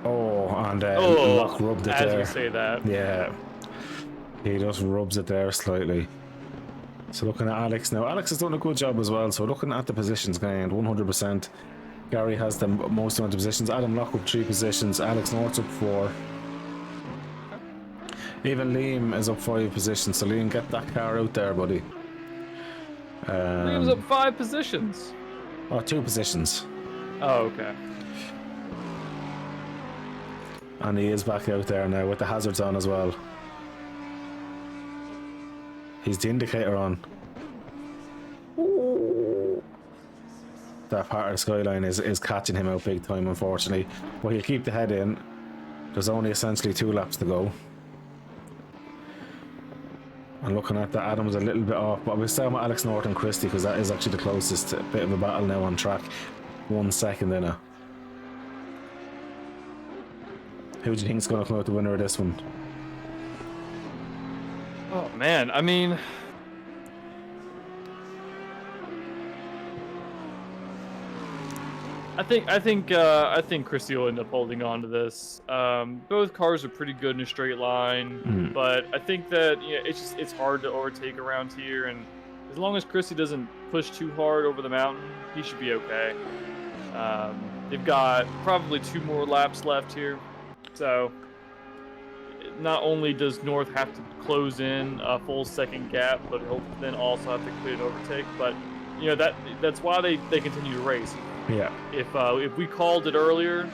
Oh, and Locke rubbed it as there. You say that. Yeah. He just rubs it there slightly. So looking at Alex now. Alex has done a good job as well. So looking at the positions gained, 100%. Gary has the most amount of positions. Adam Locke up 3 positions. Alex North's up 4. Even Liam is up 5 positions. So Liam, get that car out there, buddy. Liam's up 5 positions. Oh, 2 positions. Oh, okay. And he is back out there now with the hazards on as well. He's the indicator on. Ooh. That part of the skyline is catching him out big time, unfortunately. But he'll keep the head in. There's only essentially 2 laps to go. And looking at that, Adam's a little bit off. But we'll stay with Alex North and Christie, because that is actually the closest bit of a battle now on track. 1 second in it. Who do you think is going to come out the winner of this one? Oh man, I mean, I think Christie will end up holding on to this. Both cars are pretty good in a straight line, but I think that it's hard to overtake around here, and as long as Christie doesn't push too hard over the mountain, he should be okay. They've got probably 2 more laps left here. So, not only does North have to close in a full second gap, but he'll then also have to complete an overtake. But, you know, that's why they continue to race. Yeah. If we called it earlier,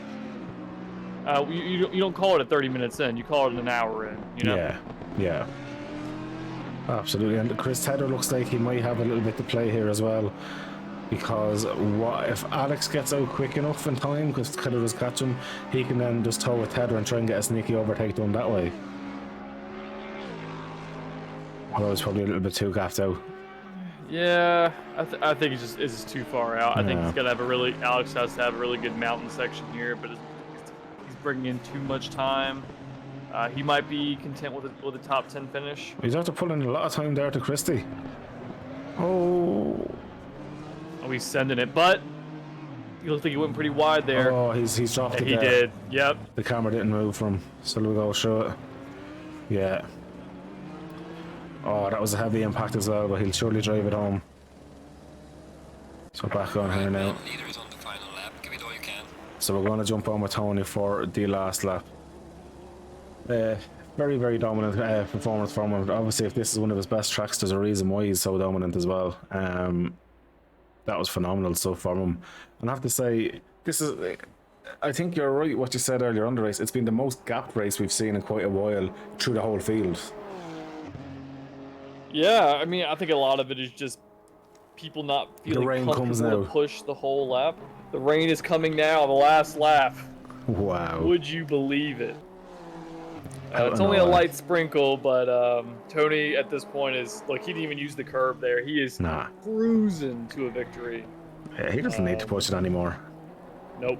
you don't call it at 30 minutes in. You call it an hour in, you know? Yeah, yeah. Absolutely. And Chris Tedder looks like he might have a little bit to play here as well. Because what if Alex gets out quick enough in time, because Tedder does catch him, he can then just tow with Tedder and try and get a sneaky overtake done that way. Although it's probably a little bit too gaffed out. Yeah, I think it's just too far out. I think Alex has to have a really good mountain section here, but he's bringing in too much time. He might be content with a top 10 finish. He's have to pull in a lot of time there to Christie. Oh, he's sending it, but you look like he went pretty wide there. Oh, he's dropped it there. He did, yep. The camera didn't move from, so we'll go show it. Yeah. Oh, that was a heavy impact as well, but he'll surely drive it home. So back on here now. Leader is on the final lap. Give it all you can. So we're going to jump on with Tony for the last lap. Very, very dominant performance from him. Obviously, if this is one of his best tracks, there's a reason why he's so dominant as well. That was phenomenal stuff from him. And I have to say, I think you're right what you said earlier on the race. It's been the most gapped race we've seen in quite a while through the whole field. Yeah, I mean, I think a lot of it is just people not feeling rain comes comfortable to now. push the whole lap. The rain is coming now, the last lap. Wow. Would you believe it? Out It's of only a nowhere. light sprinkle, but Tony at this point is like he didn't even use the curb there. He is Nah. cruising to a victory. Yeah, he doesn't need to push it anymore. Nope.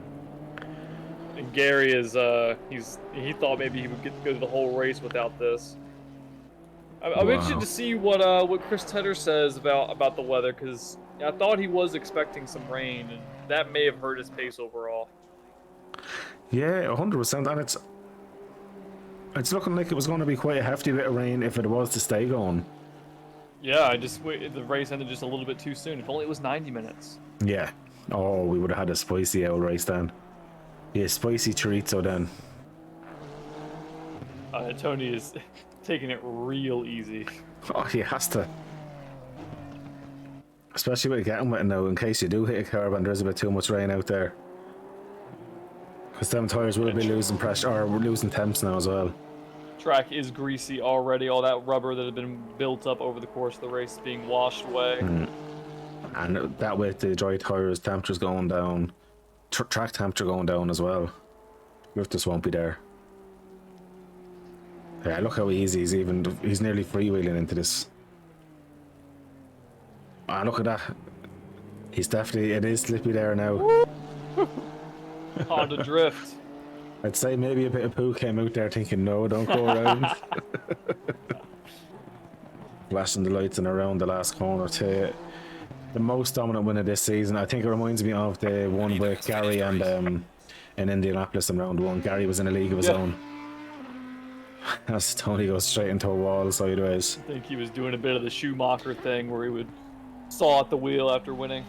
And Gary is he thought maybe he would get to go to the whole race without this. I'm interested Wow. to see what Chris Tedder says about the weather, because I thought he was expecting some rain, and that may have hurt his pace overall. Yeah, 100%. And it's looking like it was going to be quite a hefty bit of rain if it was to stay going. Yeah, the race ended just a little bit too soon. If only it was 90 minutes. Yeah. Oh, we would have had a spicy old race then. Yeah, spicy chorizo then. Tony is taking it real easy. Oh, he has to. Especially with getting wet now, in case you do hit a curb and there's a bit too much rain out there. Because them tyres will be losing pressure, or losing temps now as well. Track is greasy already. All that rubber that had been built up over the course of the race is being washed away. And that with the dry tyres, temperature's going down. Track temperature going down as well. Griff just won't be there. Yeah, look how easy he's nearly freewheeling into this. Ah, look at that. It is slippy there now. Honda drift. I'd say maybe a bit of poo came out there thinking, no, don't go around. Flashing the lights and around the last corner to the most dominant win of this season. I think it reminds me of the one with Gary and in Indianapolis in round one. Gary was in a league of his own. As Tony goes straight into a wall sideways. I think he was doing a bit of the Schumacher thing where he would saw at the wheel after winning.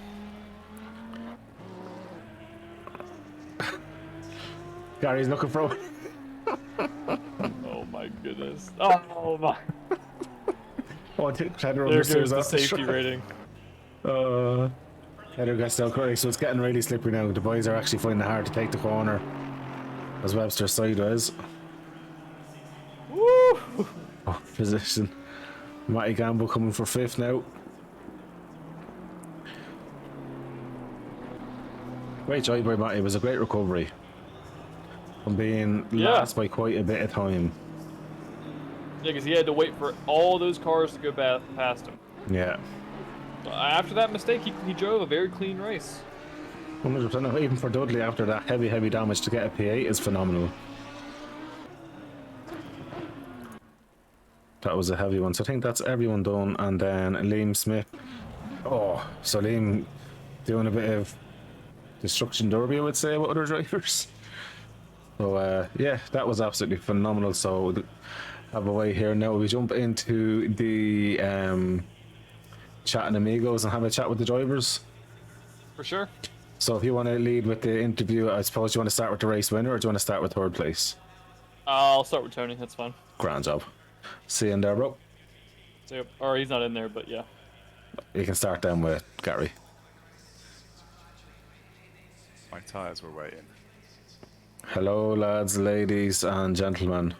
Gary's looking for Oh my goodness. Oh my. Oh, I think Tedder There goes understeers the off the safety track. rating. Tedder gets down correct, so it's getting really slippery now. The boys are actually finding it hard to take the corner. As Webster's sideways. Woo! Oh, position. Matty Gamble coming for fifth now. Great job by Matty. It was a great recovery. From being last by quite a bit of time. Yeah, because he had to wait for all those cars to go past him. Yeah. After that mistake, he drove a very clean race. 100%. Even for Dudley, after that heavy damage, to get a P8 is phenomenal. That was a heavy one. So I think that's everyone done. And then Liam Smith. Oh, so Liam doing a bit of destruction derby, I would say, with other drivers. So yeah, that was absolutely phenomenal. So have a way here now. We jump into the chat and Amigos and have a chat with the drivers. For sure. So if you want to lead with the interview, I suppose you want to start with the race winner, or do you want to start with third place? I'll start with Tony. That's fine. Grand job. See you in there, bro. So, or he's not in there, but yeah. You can start then with Gary. My tyres were waiting. Hello, lads, ladies, and gentlemen.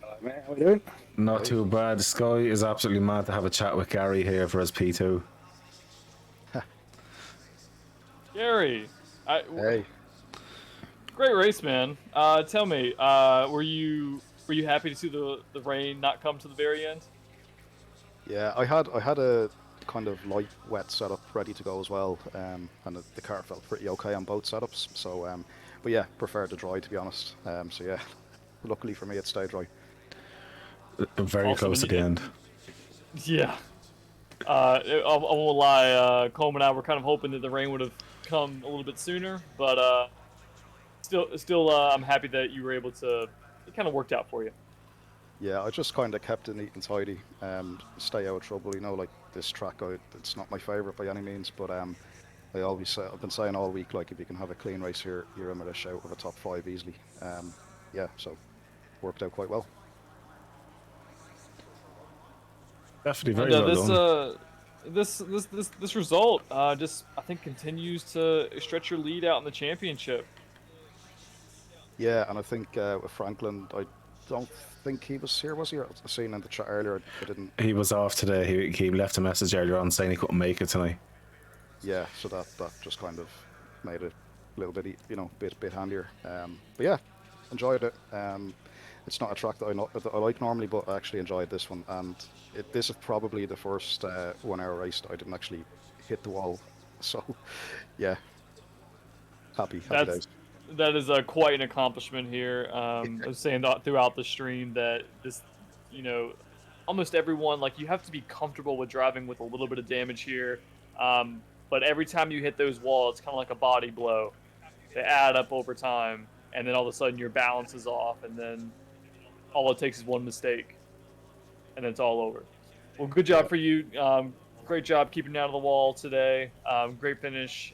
Hello, mate. How are we doing? Not too bad. Sky is absolutely mad to have a chat with Gary here for his P2. Gary, Hey. great race, man. Tell me, were you happy to see the rain not come to the very end? Yeah, I had a kind of light wet setup ready to go as well, and the car felt pretty okay on both setups. So, but yeah, preferred the dry, to be honest. So yeah, luckily for me, it stayed dry. Very Awesome. close at the end. Yeah. I won't lie. Coleman and I were kind of hoping that the rain would have come a little bit sooner, but still, I'm happy that you were able to. It kind of worked out for you. Yeah, I just kind of kept it neat and tidy, stay out of trouble. You know, like this track, it's not my favourite by any means, but I always say, I've been saying all week, like if you can have a clean race here, you're in with a shout of a top 5 easily. Yeah, so worked out quite well. Definitely very And, well done. this result just I think continues to stretch your lead out in the championship. Yeah, and I think with Franklin, don't think he was here, was he? I seen in the chat earlier. I didn't. He was off today. He left a message earlier on saying he couldn't make it tonight. Yeah, so that just kind of made it a little bit, bit handier. But yeah, enjoyed it. It's not a track that I like normally, but I actually enjoyed this one. And this is probably the first 1 hour race that I didn't actually hit the wall. So yeah, happy days. That is quite an accomplishment here. I was saying that throughout the stream that this, almost everyone, like, you have to be comfortable with driving with a little bit of damage here. But every time you hit those walls, it's kind of like a body blow. They add up over time, and then all of a sudden your balance is off, and then all it takes is one mistake, and then it's all over. Well, good job for you. Great job keeping it out of the wall today. Great finish.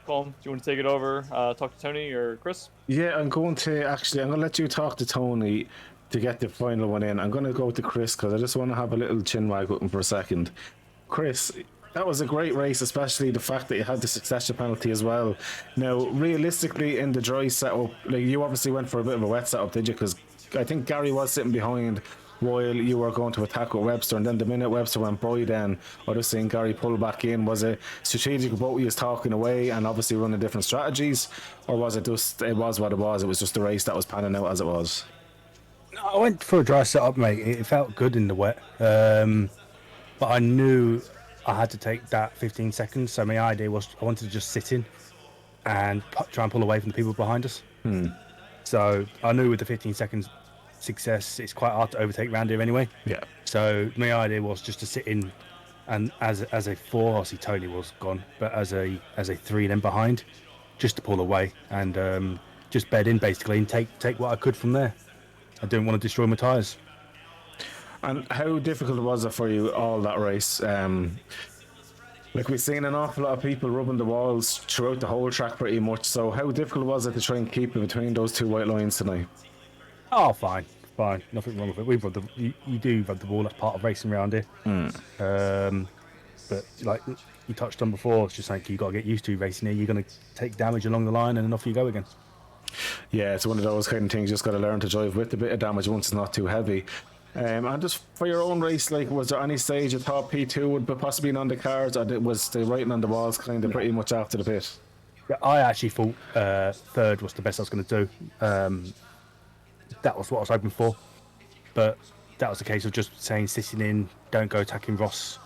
Colin, do you want to take it over? Talk to Tony or Chris? Yeah, I'm going to let you talk to Tony to get the final one in. I'm going to go to Chris because I just want to have a little chin wag with him for a second. Chris, that was a great race, especially the fact that you had the succession penalty as well. Now, realistically, in the dry setup, like, you obviously went for a bit of a wet setup, did you? Because I think Gary was sitting behind while you were going to attack with Webster, and then the minute Webster went by, then I just seen Gary pull back in. Was it strategic about you talking away and obviously running different strategies, or was it just it was what it was? It was just the race that was panning out as it was. I went for a dry setup, mate. It felt good in the wet, but I knew I had to take that 15 seconds. So my idea was I wanted to just sit in and try and pull away from the people behind us. So I knew with the 15 seconds success, it's quite hard to overtake round here anyway. Yeah. So my idea was just to sit in, and as a 4, obviously Tony was gone, but as a 3 then behind, just to pull away and just bed in basically and take what I could from there. I didn't want to destroy my tyres. And how difficult was it for you all that race? Like, we've seen an awful lot of people rubbing the walls throughout the whole track pretty much. So how difficult was it to try and keep it between those two white lines tonight? Oh, fine, nothing wrong with it. You do rub the wall. That's part of racing around here. But like you touched on before, it's just like you got to get used to racing here. You're going to take damage along the line, and then off you go again. Yeah, it's one of those kind of things you just got to learn to drive with a bit of damage once it's not too heavy. And just for your own race, like, was there any stage you thought P2 would be possibly been on the cards, or was the writing on the walls kind of pretty much after the pit? Yeah, I actually thought third was the best I was going to do. That was what I was hoping for, but that was a case of just saying sitting in, don't go attacking Ross.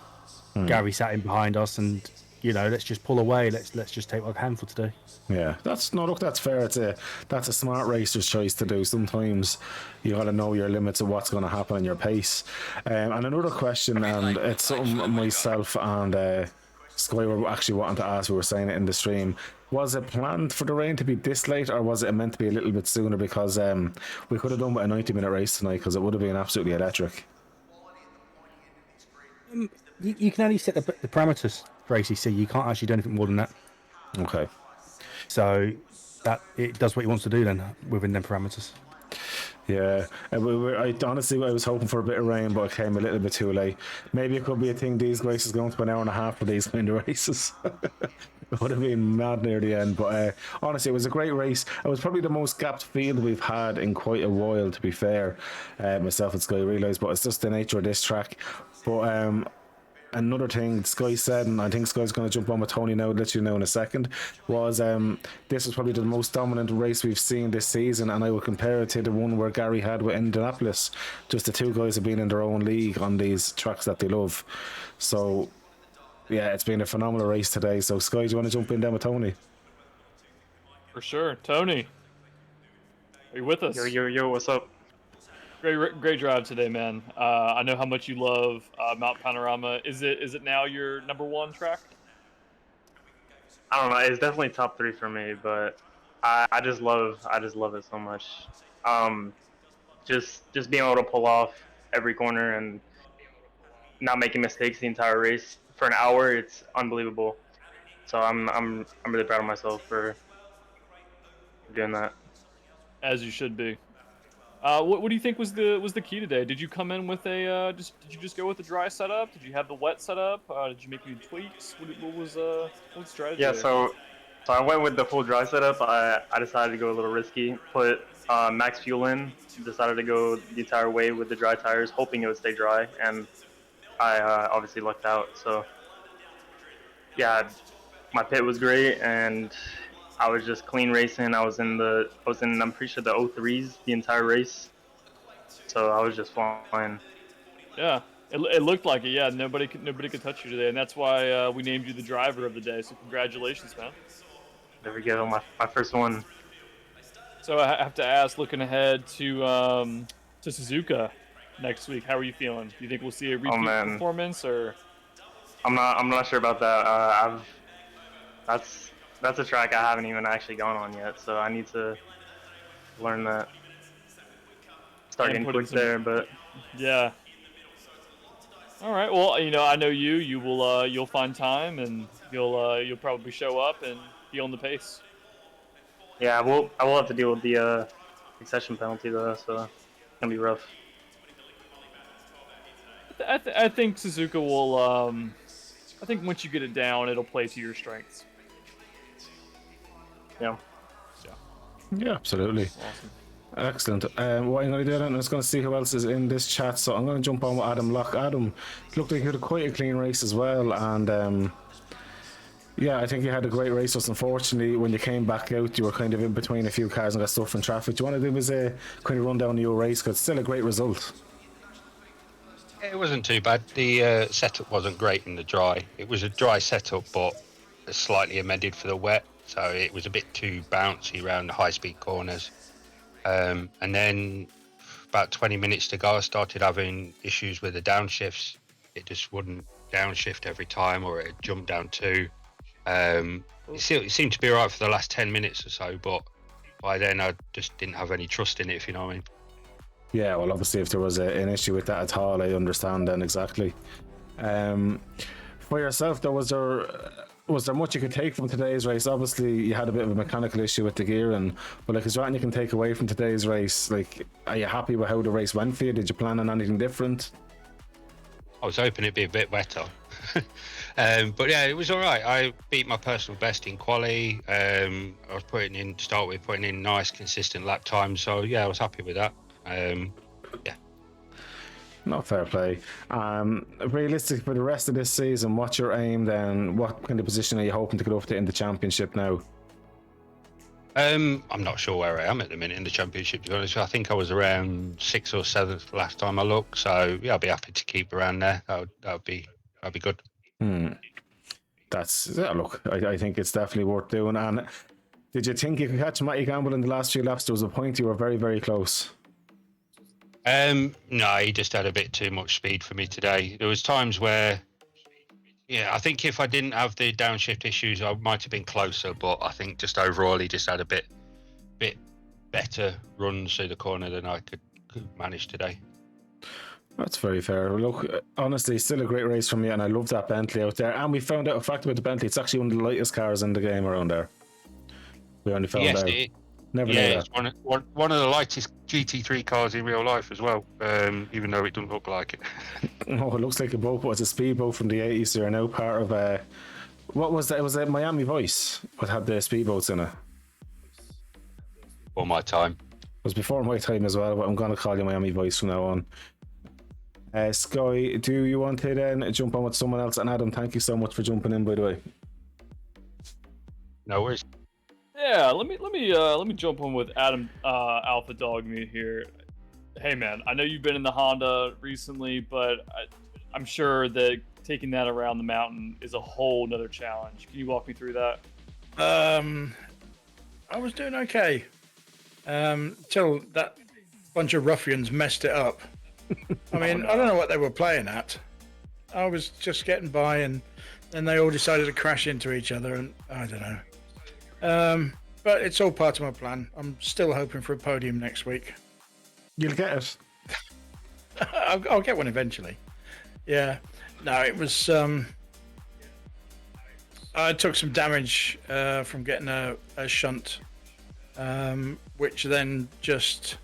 Gary sat in behind us, and let's just pull away. Let's just take what I can for today. Yeah, that's fair. That's a smart racer's choice to do. Sometimes you got to know your limits of what's going to happen on your pace. And another question, and it's something myself and Sky were actually wanting to ask. We were saying it in the stream. Was it planned for the rain to be this late, or was it meant to be a little bit sooner? Because we could have done with a 90-minute race tonight, because it would have been absolutely electric. You can only set the parameters for ACC. You can't actually do anything more than that. Okay. So that it does what he wants to do then within them parameters. Yeah, honestly, I was hoping for a bit of rain, but it came a little bit too late. Maybe it could be a thing these races going to an hour and a half for these kind of races. It would have been mad near the end, but honestly, it was a great race. It was probably the most gapped field we've had in quite a while, to be fair. Myself and Sky realised, but it's just the nature of this track. But another thing Sky said, and I think Sky's going to jump on with Tony now, let you know in a second, was this was probably the most dominant race we've seen this season, and I would compare it to the one where Gary had with Indianapolis. Just the two guys have been in their own league on these tracks that they love. So yeah, it's been a phenomenal race today. So Sky, do you want to jump in then with Tony? For sure. Tony, are you with us? Yo, what's up? Great drive today, man. I know how much you love Mount Panorama. Is it now your #1 track? I don't know. It's definitely top 3 for me, but I just love it so much. Just being able to pull off every corner and not making mistakes the entire race for an hour, it's unbelievable. So I'm really proud of myself for doing that. As you should be. What do you think was the key today? Did you come in with did you just go with the dry setup? Did you have the wet setup? Did you make any tweaks? What was the strategy? Yeah, there? so So I went with the full dry setup. I decided to go a little risky. Put max fuel in. Decided to go the entire way with the dry tires, hoping it would stay dry, and I obviously lucked out. So yeah, my pit was great, and I was just clean racing. I was in I'm pretty sure the O3s the entire race. So I was just flying. Yeah, it looked like it. Yeah, nobody could touch you today, and that's why we named you the driver of the day. So congratulations, man. There we go, my first one. So I have to ask, looking ahead to Suzuka next week, how are you feeling? Do you think we'll see a repeat performance, or? I'm not sure about that. That's a track I haven't even actually gone on yet, so I need to learn that. Start getting quick there, but yeah. All right. Well, I know you. You'll find time, and you'll probably show up and be on the pace. Yeah, I will have to deal with the succession penalty though, so it's gonna be rough. I think Suzuka will. I think once you get it down, it'll play to your strengths. Yeah. Yeah, absolutely. Awesome. Excellent. What I'm going to do then, I'm just going to see who else is in this chat. So I'm going to jump on with Adam Locke. Adam, it looked like you had quite a clean race as well, and yeah, I think you had a great race. Just unfortunately, when you came back out, you were kind of in between a few cars and got stuck in traffic. Do you want to do is a kind of run down your race? Because it's still a great result. It wasn't too bad. The setup wasn't great in the dry. It was a dry setup, but slightly amended for the wet, so it was a bit too bouncy around the high-speed corners. And then about 20 minutes to go, I started having issues with the downshifts. It just wouldn't downshift every time, or it jumped down too. It seemed to be alright for the last 10 minutes or so, but by then I just didn't have any trust in it, if you know what I mean. Yeah, well, obviously, if there was an issue with that at all, I understand then exactly. For yourself, though, was there much you could take from today's race? Obviously, you had a bit of a mechanical issue with the gear, but like, is there anything you can take away from today's race? Like, are you happy with how the race went for you? Did you plan on anything different? I was hoping it'd be a bit wetter. But yeah, it was all right. I beat my personal best in quali. I was putting in nice, consistent lap times. So yeah, I was happy with that. Yeah. Not fair play. Realistic for the rest of this season, what's your aim then? What kind of position are you hoping to get up to in the championship now? I'm not sure where I am at the minute in the championship, to be honest. I think I was around 6th or 7th last time I looked. So yeah, I'll be happy to keep around there. That'd be good. Look, I think it's definitely worth doing. And did you think you could catch Matty Gamble in the last few laps? There was a point you were very, very close. No, he just had a bit too much speed for me today. There was times where, yeah, I think if I didn't have the downshift issues, I might have been closer. But I think just overall, he just had a bit better runs through the corner than I could manage today. That's very fair. Look, honestly, still a great race from you, and I love that Bentley out there. And we found out a fact about the Bentley. It's actually one of the lightest cars in the game around there. We only found out. Never knew that. It's one of the lightest GT3 cars in real life as well, even though it doesn't look like it. Oh, it looks like a boat, but it's a speedboat from the 80s. So you're now part of what was that? It was a Miami Vice, what had the speedboats in it. For my time. It was before my time as well, but I'm going to call you Miami Vice from now on. Sky, do you want to then jump on with someone else? And Adam, thank you so much for jumping in, by the way. No worries. Yeah, let me jump on with Adam Alpha Dog Meat here. Hey man, I know you've been in the Honda recently, but I'm sure that taking that around the mountain is a whole nother challenge. Can you walk me through that? I was doing okay till that bunch of ruffians messed it up. I mean, I don't know what they were playing at. I was just getting by, and then they all decided to crash into each other, and I don't know. But it's all part of my plan. I'm still hoping for a podium next week. You'll get it. I'll get one eventually. Yeah. No, it was. I took some damage from getting a shunt, which then just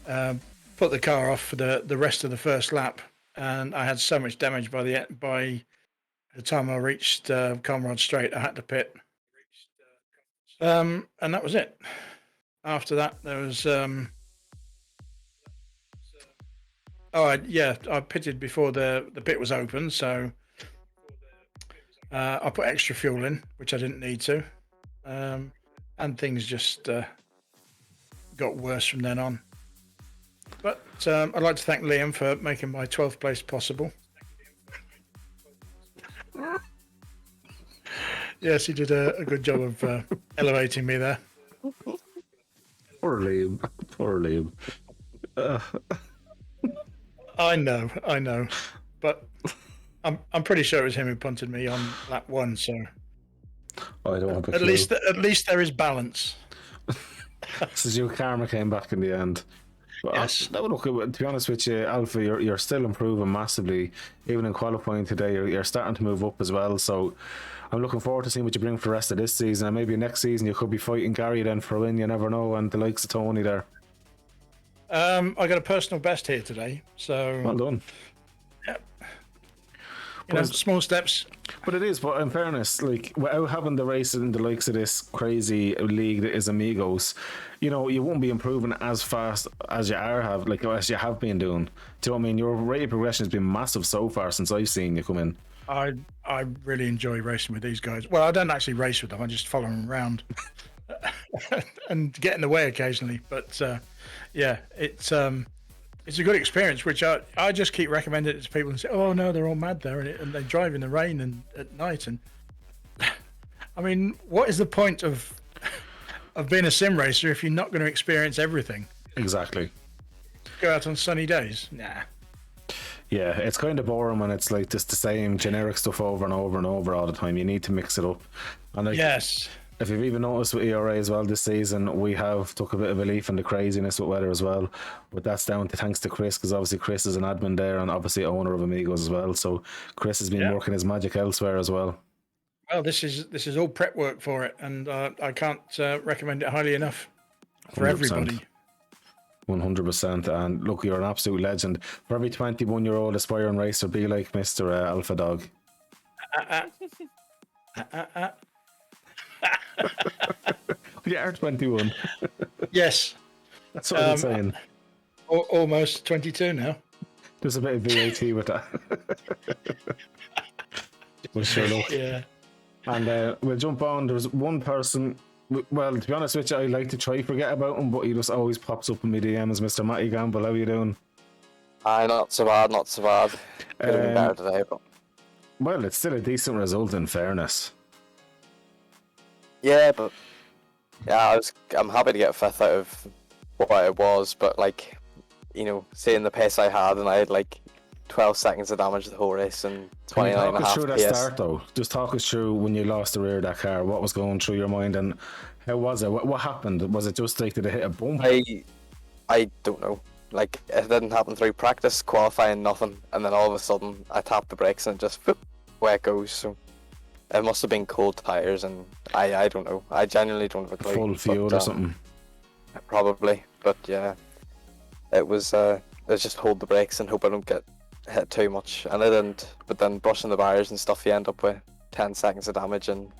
put the car off for the rest of the first lap, and I had so much damage by the time I reached Comrade Straight, I had to pit. And that was it. After that, there was I pitted before the pit was open, so I put extra fuel in, which I didn't need to, and things just got worse from then on. But I'd like to thank Liam for making my 12th place possible. Yes, he did a good job of elevating me there. Poor Liam. Poor Liam. I know, but I'm pretty sure it was him who punted me on lap 1. So I don't have a at clue. least there is balance. So your karma came back in the end. But Yes. look, to be honest with you, Alpha, you're still improving massively. Even in qualifying today, you're starting to move up as well. So I'm looking forward to seeing what you bring for the rest of this season. And maybe next season you could be fighting Gary then for a win. You never know. And the likes of Tony there. I got a personal best here today, so Well done. small steps. But it is, but in fairness, like without having the race in the likes of this crazy league that is Amigos, you won't be improving as fast as as you have been doing. Do you know what I mean? Your rate of progression has been massive so far since I've seen you come in. I really enjoy racing with these guys. Well, I don't actually race with them; I just follow them around and get in the way occasionally. But it's a good experience, which I just keep recommending it to people and say, oh no, they're all mad there, and they drive in the rain and at night. And I mean, what is the point of being a sim racer if you're not going to experience everything? Exactly. Go out on sunny days? Nah. Yeah, it's kind of boring when it's like just the same generic stuff over and over and over all the time. You need to mix it up. And Yes. If you've even noticed with ERA as well this season, we have took a bit of a leaf in the craziness with weather as well. But that's down to thanks to Chris, because obviously Chris is an admin there and obviously owner of Amigos as well. So Chris has been working his magic elsewhere as well. Well, this is all prep work for it, and I can't recommend it highly enough for 100%. everybody. 100%. And look, you're an absolute legend. For every 21-year-old aspiring racer, be like Mr. Alpha Dog. You are 21. Yes. That's what I'm saying. Almost 22 now. There's a bit of VAT with that. Well, sure, look. Yeah. And we'll jump on. There's one person. Well, to be honest with you, I like to try forget about him, but he just always pops up in my DMs. Mr. Matty Gamble, how are you doing? Not so bad, not so bad. Could have been better today, but well, it's still a decent result in fairness. yeah, but yeah, I'm happy to get fifth out of what it was, but like, seeing the pace I had, and I had like 12 seconds of damage the whole race and 29 and a half Talk us through that PS. start though. Just talk us through when you lost the rear of that car. What was going through your mind and how was it? What happened? Was it just like did it hit a bump? I don't know. Like, it didn't happen through practice, qualifying, nothing, and then all of a sudden I tapped the brakes and just whoop, away it goes. So it must have been cold tires, and I don't know. I genuinely don't have a clue. Full fuel or something. Probably, but yeah, it was just hold the brakes and hope I don't get hit too much, and I didn't. But then brushing the barriers and stuff, you end up with 10 seconds of damage, and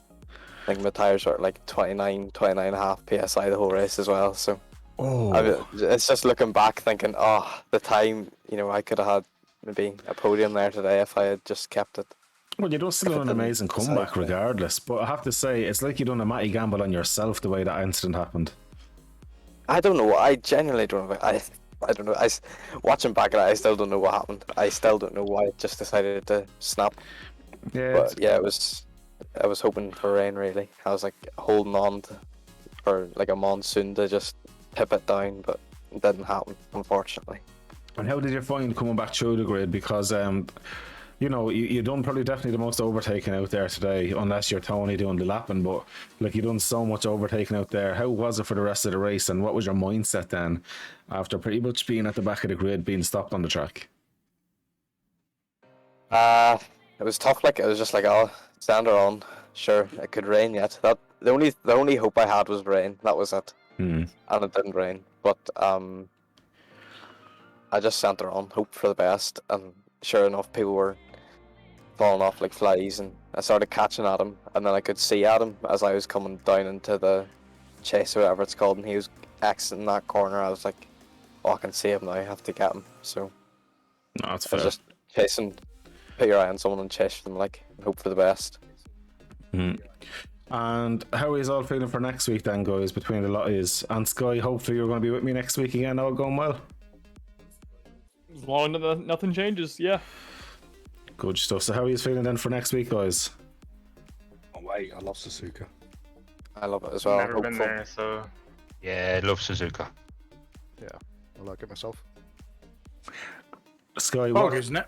I think my tires were at like 29 and a half PSI the whole race as well. So it's just looking back thinking, the time, I could have had maybe a podium there today if I had just kept it. Well, you don't still done an amazing comeback regardless, but I have to say, it's like you done a Matty Gamble on yourself the way that incident happened. I don't know. I genuinely don't know. I don't know. Watching back at it, I still don't know what happened. I still don't know why it just decided to snap. Yeah, but yeah, I was hoping for rain really. I was like holding on for like a monsoon to just tip it down, but it didn't happen, unfortunately. And how did you find coming back through the grid? Because you done probably definitely the most overtaking out there today, unless you're Tony doing the lapping, but like you done so much overtaking out there. How was it for the rest of the race, and what was your mindset then after pretty much being at the back of the grid, being stopped on the track? It was tough. Like, it was just like, stand her on. Sure, it could rain yet. That the only hope I had was rain. That was it. And it didn't rain. But I just sent her on, hoped for the best, and sure enough, people were falling off like flies, and I started catching at him, and then I could see at him as I was coming down into the chase or whatever it's called, and he was exiting that corner. I was like, oh, I can see him now, I have to get him. So No, that's I fair. was just chasing, put your eye on someone and chase them, like, and hope for the best. And how are you all feeling for next week then, guys, between the lot of yous? And Sky, hopefully you're going to be with me next week again, all going well. As long as nothing changes, yeah. Good stuff. So how are you feeling then for next week, guys? Oh wait, I love Suzuka. I love it as well. Never been hopeful. there, so Yeah, love Suzuka. Yeah, I like it myself. Sky, Fog, what? isn't it?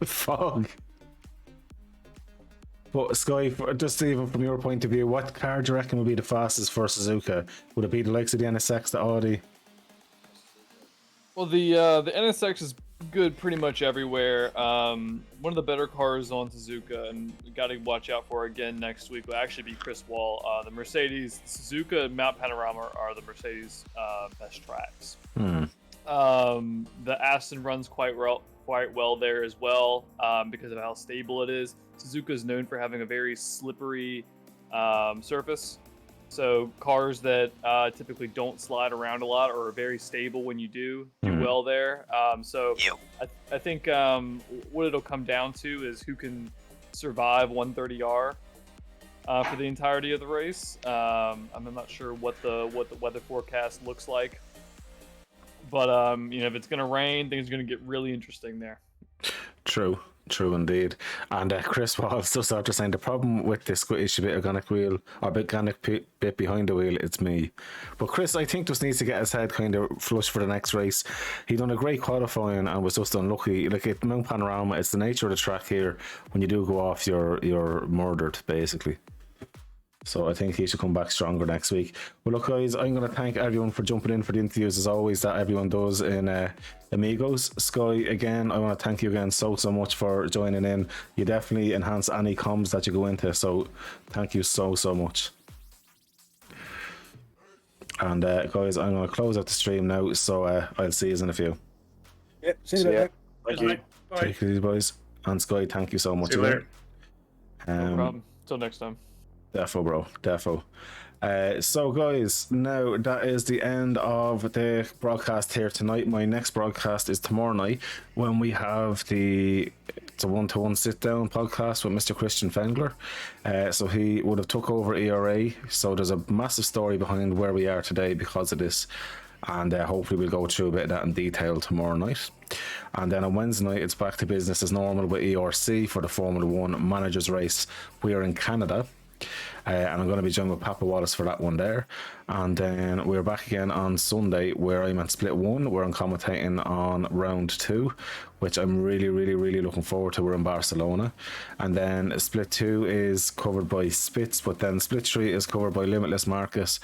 Fog. But Sky, just even from your point of view, what car do you reckon would be the fastest for Suzuka? Would it be the likes of the NSX, the Audi? Well, the NSX is good pretty much everywhere. One of the better cars on Suzuka, and we got to watch out for again next week, will actually be Chris Wall. The Mercedes, Suzuka, and Mount Panorama are the Mercedes best tracks. The Aston runs quite well there as well because of how stable it is. Suzuka is known for having a very slippery surface. So cars that typically don't slide around a lot or are very stable when you do well there. I think what it'll come down to is who can survive 130R for the entirety of the race. I'm not sure what the weather forecast looks like, but if it's gonna rain, things are gonna get really interesting there. True indeed. And Chris Wallace just after saying the problem with this squishy bit organic wheel or organic bit behind the wheel, it's me. But Chris, I think, just needs to get his head kind of flush for the next race. He done a great qualifying and was just unlucky. Like at Mount Panorama, it's the nature of the track here. When you do go off, you're murdered basically. So I think he should come back stronger next week. Well, look, guys, I'm going to thank everyone for jumping in for the interviews as always that everyone does in Amigos. Sky, again, I want to thank you again so much for joining in. You definitely enhance any comms that you go into, so thank you so much. And guys, I'm going to close out the stream now, so I'll see you in a few. Yep, see you later. Thank you. Bye. Take it easy, boys. And Sky, thank you so much See you again. later. No problem. Till next time. Defo, bro. Defo. So, guys, now that is the end of the broadcast here tonight. My next broadcast is tomorrow night when we have it's a one-to-one sit-down podcast with Mr. Christian Fengler. So he would have took over ERA. So there's a massive story behind where we are today because of this. And hopefully we'll go through a bit of that in detail tomorrow night. And then on Wednesday night, it's back to business as normal with ERC for the Formula 1 Managers Race. We are in Canada. And I'm going to be joined with Papa Wallace for that one there. And then we're back again on Sunday where I'm at Split 1, where I'm commentating on Round 2, which I'm really looking forward to. We're in Barcelona. And then Split 2 is covered by Spitz, but then Split 3 is covered by Limitless Marcus.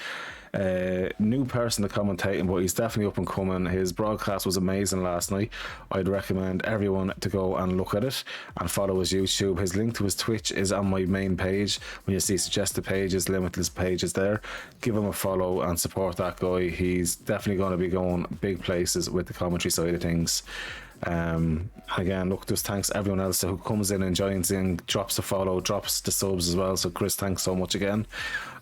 New person to commentating, but he's definitely up and coming. His broadcast was amazing last night. I'd recommend everyone to go and look at it and follow his YouTube. His link to his Twitch is on my main page. When you see suggested pages, Limitless pages there, give him a follow and support that guy. He's definitely going to be going big places with the commentary side of things. Again, look, just thanks everyone else who comes in and joins in, drops the follow, drops the subs as well. So Chris, thanks so much again,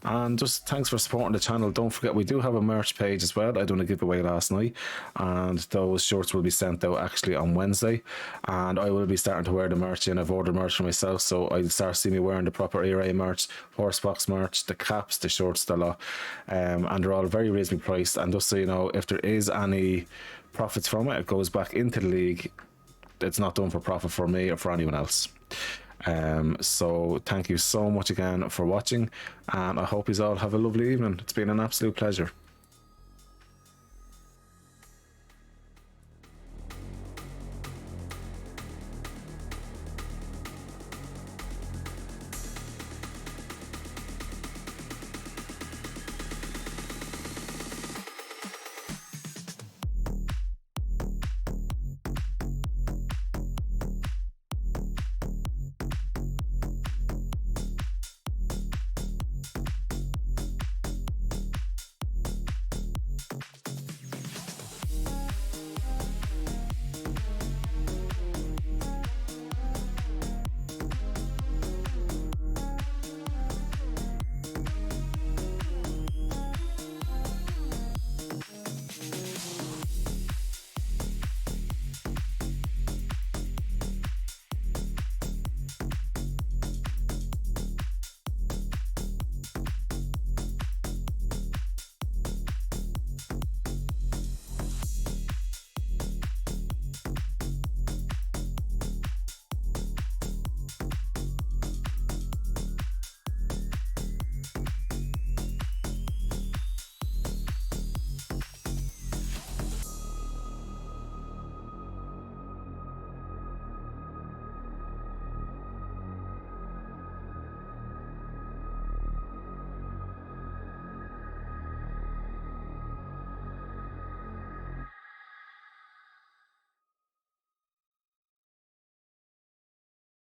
and just thanks for supporting the channel. Don't forget we do have a merch page as well. I done a giveaway last night, and those shirts will be sent out actually on Wednesday, and I will be starting to wear the merch, and I've ordered merch for myself, so I'll start seeing me wearing the proper ERA merch, Horsebox merch, the caps, the shorts, the lot, and they're all very reasonably priced. And just so you know, if there is any profits from it, it goes back into the league. It's not done for profit for me or for anyone else. So thank you so much again for watching, and I hope you all have a lovely evening. It's been an absolute pleasure.